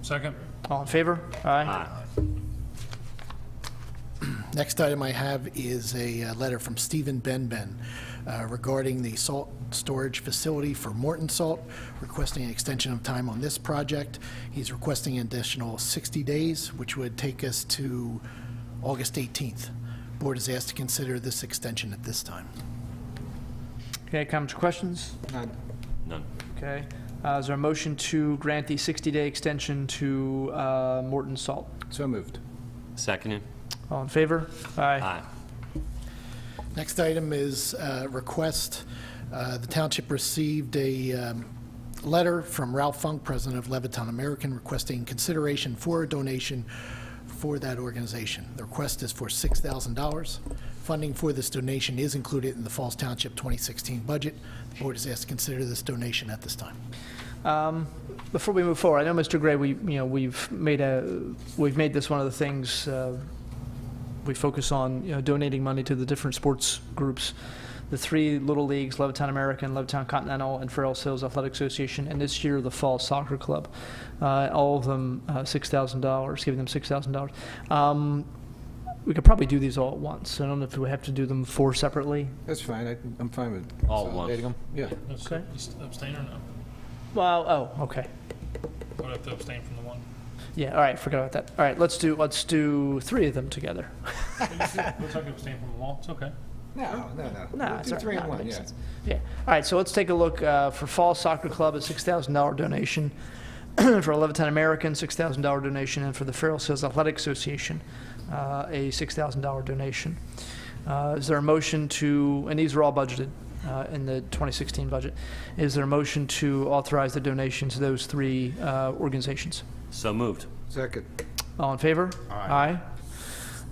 Speaker 19: Second.
Speaker 1: All in favor? Aye.
Speaker 12: Next item I have is a letter from Stephen Benben regarding the salt storage facility for Morton Salt, requesting an extension of time on this project. He's requesting an additional 60 days, which would take us to August 18th. Board is asked to consider this extension at this time.
Speaker 1: Okay, comments or questions?
Speaker 9: None.
Speaker 14: None.
Speaker 1: Okay. Is there a motion to grant the 60-day extension to Morton Salt?
Speaker 9: So moved.
Speaker 14: Seconded.
Speaker 1: All in favor? Aye.
Speaker 14: Aye.
Speaker 12: Next item is request. The township received a letter from Ralph Funk, president of Levittown American, requesting consideration for a donation for that organization. The request is for $6,000. Funding for this donation is included in the Falls Township 2016 budget. The board is asked to consider this donation at this time.
Speaker 1: Before we move forward, I know, Mr. Gray, we've made this one of the things we focus on, donating money to the different sports groups. The three little leagues, Levittown American, Levittown Continental, and Farrell Hills Athletic Association, and this year the Falls Soccer Club. All of them $6,000, giving them $6,000. We could probably do these all at once. I don't know if we have to do them four separately.
Speaker 9: That's fine. I'm fine with
Speaker 14: All at once.
Speaker 9: consolidating them. Yeah.
Speaker 1: Okay.
Speaker 19: Abstain or no?
Speaker 1: Well, okay.
Speaker 19: Would I have to abstain from the one?
Speaker 1: Yeah, all right, forgot about that. All right, let's do three of them together.
Speaker 19: Looks like I abstain from them all. It's okay.
Speaker 9: No.
Speaker 1: No,
Speaker 9: We'll
Speaker 1: it's
Speaker 9: do
Speaker 1: all
Speaker 9: 3
Speaker 1: right.
Speaker 9: and
Speaker 1: No,
Speaker 9: 1,
Speaker 1: makes
Speaker 9: yeah.
Speaker 1: sense. Yeah. All right, so let's take a look for Falls Soccer Club, a $6,000 donation. For Levittown American, $6,000 donation, and for the Farrell Hills Athletic Association, a $6,000 donation. Is there a motion to, and these are all budgeted in the 2016 budget, is there a motion to authorize the donation to those three organizations?
Speaker 14: So moved.
Speaker 9: Second.
Speaker 1: All in favor? Aye.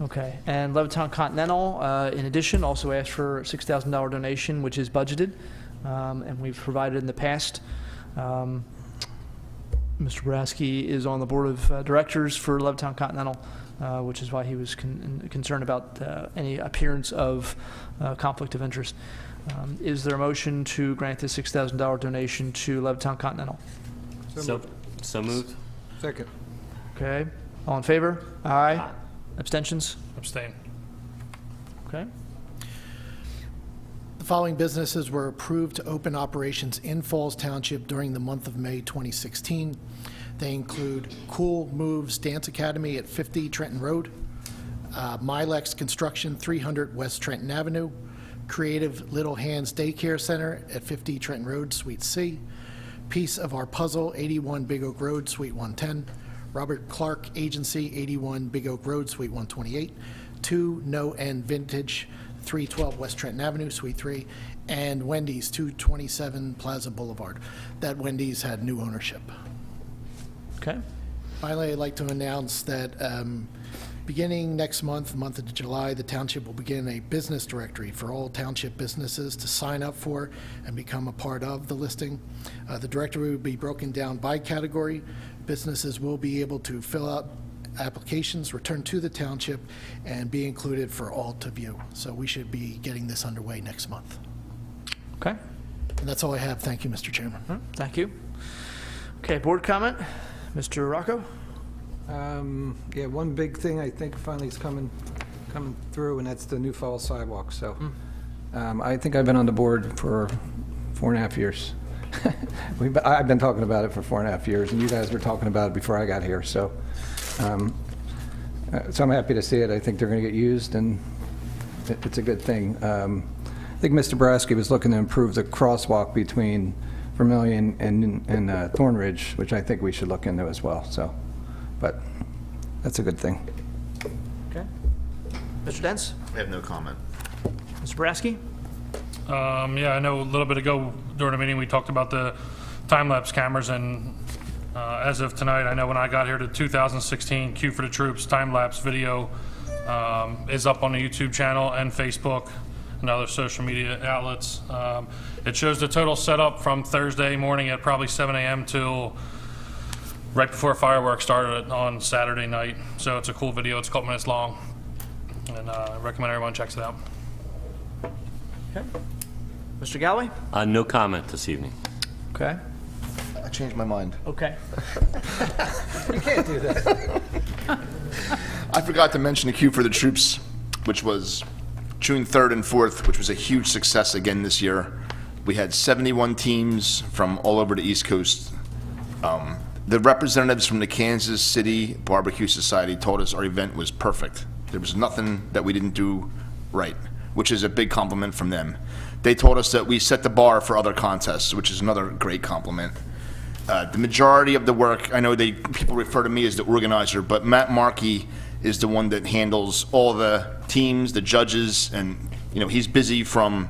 Speaker 1: Okay, and Levittown Continental, in addition, also asked for a $6,000 donation, which is budgeted, and we've provided in the past. Mr. Boraski is on the board of directors for Levittown Continental, which is why he was concerned about any appearance of conflict of interest. Is there a motion to grant the $6,000 donation to Levittown Continental?
Speaker 14: So moved.
Speaker 9: Second.
Speaker 1: Okay, all in favor? Aye. Abstentions?
Speaker 19: Abstain.
Speaker 1: Okay.
Speaker 12: The following businesses were approved to open operations in Falls Township during the month of May 2016. They include Cool Moves Dance Academy at 50 Trenton Road, Milex Construction 300 West Trenton Avenue, Creative Little Hands Daycare Center at 50 Trenton Road, Suite C, Piece of Our Puzzle 81 Big Oak Road, Suite 110, Robert Clark Agency 81 Big Oak Road, Suite 128, 2 No End Vintage 312 West Trenton Avenue, Suite 3, and Wendy's 227 Plaza Boulevard. That Wendy's had new ownership.
Speaker 1: Okay.
Speaker 12: Finally, I'd like to announce that beginning next month, the month of July, the township will begin a business directory for all township businesses to sign up for and become a part of the listing. The directory will be broken down by category. Businesses will be able to fill out applications, return to the township, and be included for all to view. So we should be getting this underway next month.
Speaker 1: Okay.
Speaker 12: And that's all I have. Thank you, Mr. Chairman.
Speaker 1: Thank you. Okay, board comment. Mr. Rocco?
Speaker 9: Yeah, one big thing I think finally is coming through, and that's the New Falls sidewalk. So I think I've been on the board for 4.5 years. I've been talking about it for 4.5 years, and you guys were talking about it before I got here. So I'm happy to see it. I think they're going to get used, and it's a good thing. I think Mr. Boraski was looking to improve the crosswalk between Vermillion and Thornridge, which I think we should look into as well. So, but that's a good thing.
Speaker 1: Okay. Mr. Dents?
Speaker 6: I have no comment.
Speaker 1: Mr. Boraski?
Speaker 19: Yeah, I know a little bit ago during the meeting we talked about the time-lapse cameras, and as of tonight, I know when I got here, the 2016 Q for the Troops time-lapse video is up on the YouTube channel and Facebook and other social media outlets. It shows the total setup from Thursday morning at probably 7 a.m. till right before fireworks started on Saturday night. So it's a cool video. It's a couple minutes long, and I recommend everyone checks it out.
Speaker 1: Okay. Mr. Galloway?
Speaker 14: No comment this evening.
Speaker 1: Okay.
Speaker 6: I changed my mind.
Speaker 1: Okay. You can't do that.
Speaker 6: I forgot to mention the Q for the Troops, which was June 3rd and 4th, which was a huge success again this year. We had 71 teams from all over the East Coast. The representatives from the Kansas City Barbecue Society told us our event was perfect. There was nothing that we didn't do right, which is a big compliment from them. They told us that we set the bar for other contests, which is another great compliment. The majority of the work, I know people refer to me as the organizer, but Matt Markey is the one that handles all the teams, the judges, and he's busy from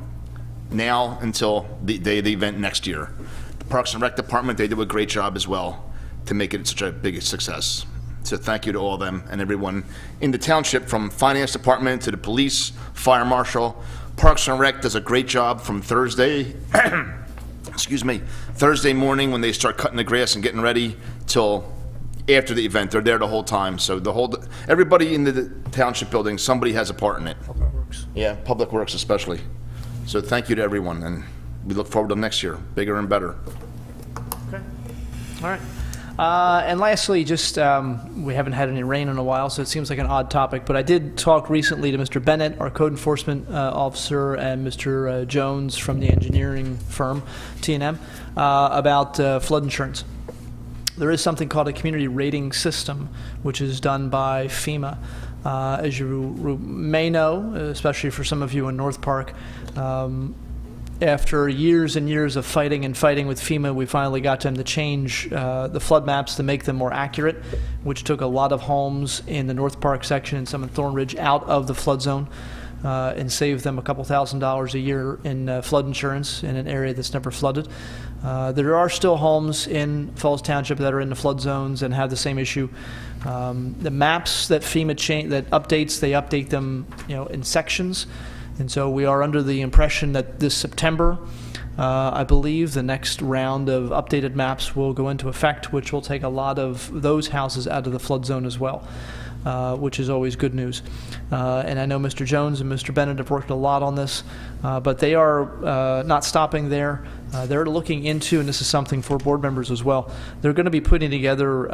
Speaker 6: now until the day of the event next year. The Parks and Rec Department, they do a great job as well to make it such a big success. So thank you to all of them and everyone in the township, from finance department to the police, fire marshal. Parks and Rec does a great job from Thursday, excuse me, Thursday morning when they start cutting the grass and getting ready till after the event. They're there the whole time. So everybody in the township building, somebody has a part in it.
Speaker 1: Public Works.
Speaker 6: Yeah, Public Works especially. So thank you to everyone, and we look forward to next year, bigger and better.
Speaker 1: Okay. All right. And lastly, just we haven't had any rain in a while, so it seems like an odd topic, but I did talk recently to Mr. Bennett, our code enforcement officer, and Mr. Jones from the engineering firm, T&M, about flood insurance. There is something called a community rating system, which is done by FEMA. As you may know, especially for some of you in North Park, after years and years of fighting with FEMA, we finally got them to change the flood maps to make them more accurate, which took a lot of homes in the North Park section and some in Thornridge out of the flood zone and saved them a couple $1,000s a year in flood insurance in an area that's never flooded. There are still homes in Falls Township that are in the flood zones and have the same issue. The maps that FEMA updates, they update them, in sections. And so we are under the impression that this September, I believe, the next round of updated maps will go into effect, which will take a lot of those houses out of the flood zone as well, which is always good news. And I know Mr. Jones and Mr. Bennett have worked a lot on this, but they are not stopping there. They're looking into, and this is something for board members as well, they're going to be putting together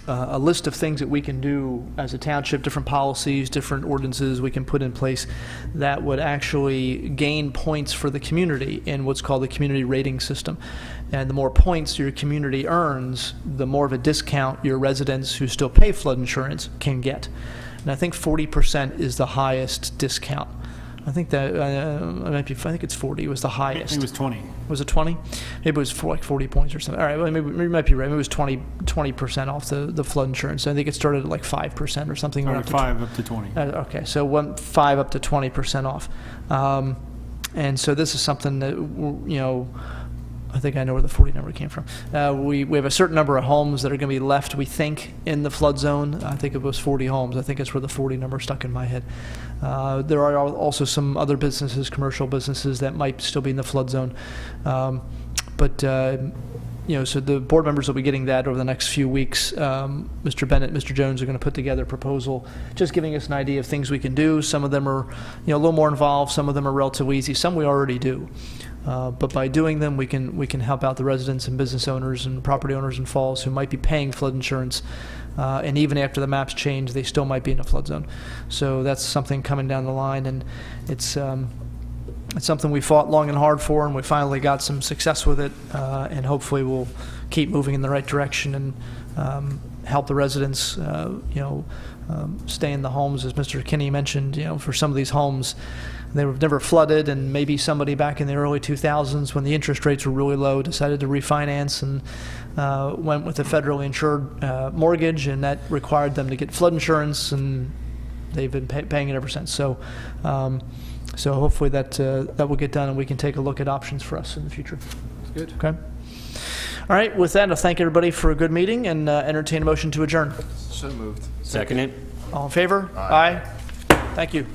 Speaker 1: a list of things that we can do as a township, different policies, different ordinances we can put in place that would actually gain points for the community in what's called the community rating system. And the more points your community earns, the more of a discount your residents who still pay flood insurance can get. And I think 40% is the highest discount. I think that I think it's 40 was the highest.
Speaker 13: I think it was 20.
Speaker 1: Was it 20? Maybe it was for like 40 points or something. All right, well, maybe you might be right. Maybe it was 20% off the flood insurance. I think it started at like 5% or something.
Speaker 13: Or 5 up to 20.
Speaker 1: Okay, so 5 up to 20% off. And so this is something that, I think I know where the 40 number came from. We have a certain number of homes that are going to be left, we think, in the flood zone. I think it was 40 homes. I think it's where the 40 number stuck in my head. There are also some other businesses, commercial businesses, that might still be in the flood zone. So the board members will be getting that over the next few weeks. Mr. Bennett, Mr. Jones are going to put together a proposal, just giving us an idea of things we can do. Some of them are, a little more involved. Some of them are relatively easy. Some we already do. But by doing them, we can help out the residents and business owners and property owners in Falls who might be paying flood insurance. And even after the maps change, they still might be in a flood zone. So that's something coming down the line, and it's something we fought long and hard for, and we finally got some success with it, and hopefully we'll keep moving in the right direction and help the residents, stay in the homes. As Mr. Kinney mentioned, for some of these homes, they were never flooded, and maybe somebody back in the early 2000s, when the interest rates were really low, decided to refinance and went with a federally insured mortgage, and that required them to get flood insurance, and they've been paying it ever since. So hopefully that will get done, and we can take a look at options for us in the future.
Speaker 9: That's good.
Speaker 1: Okay. All right. With that, I'll thank everybody for a good meeting and entertain a motion to adjourn.
Speaker 6: So moved.
Speaker 14: Second it.
Speaker 1: All in favor? Aye. Thank you.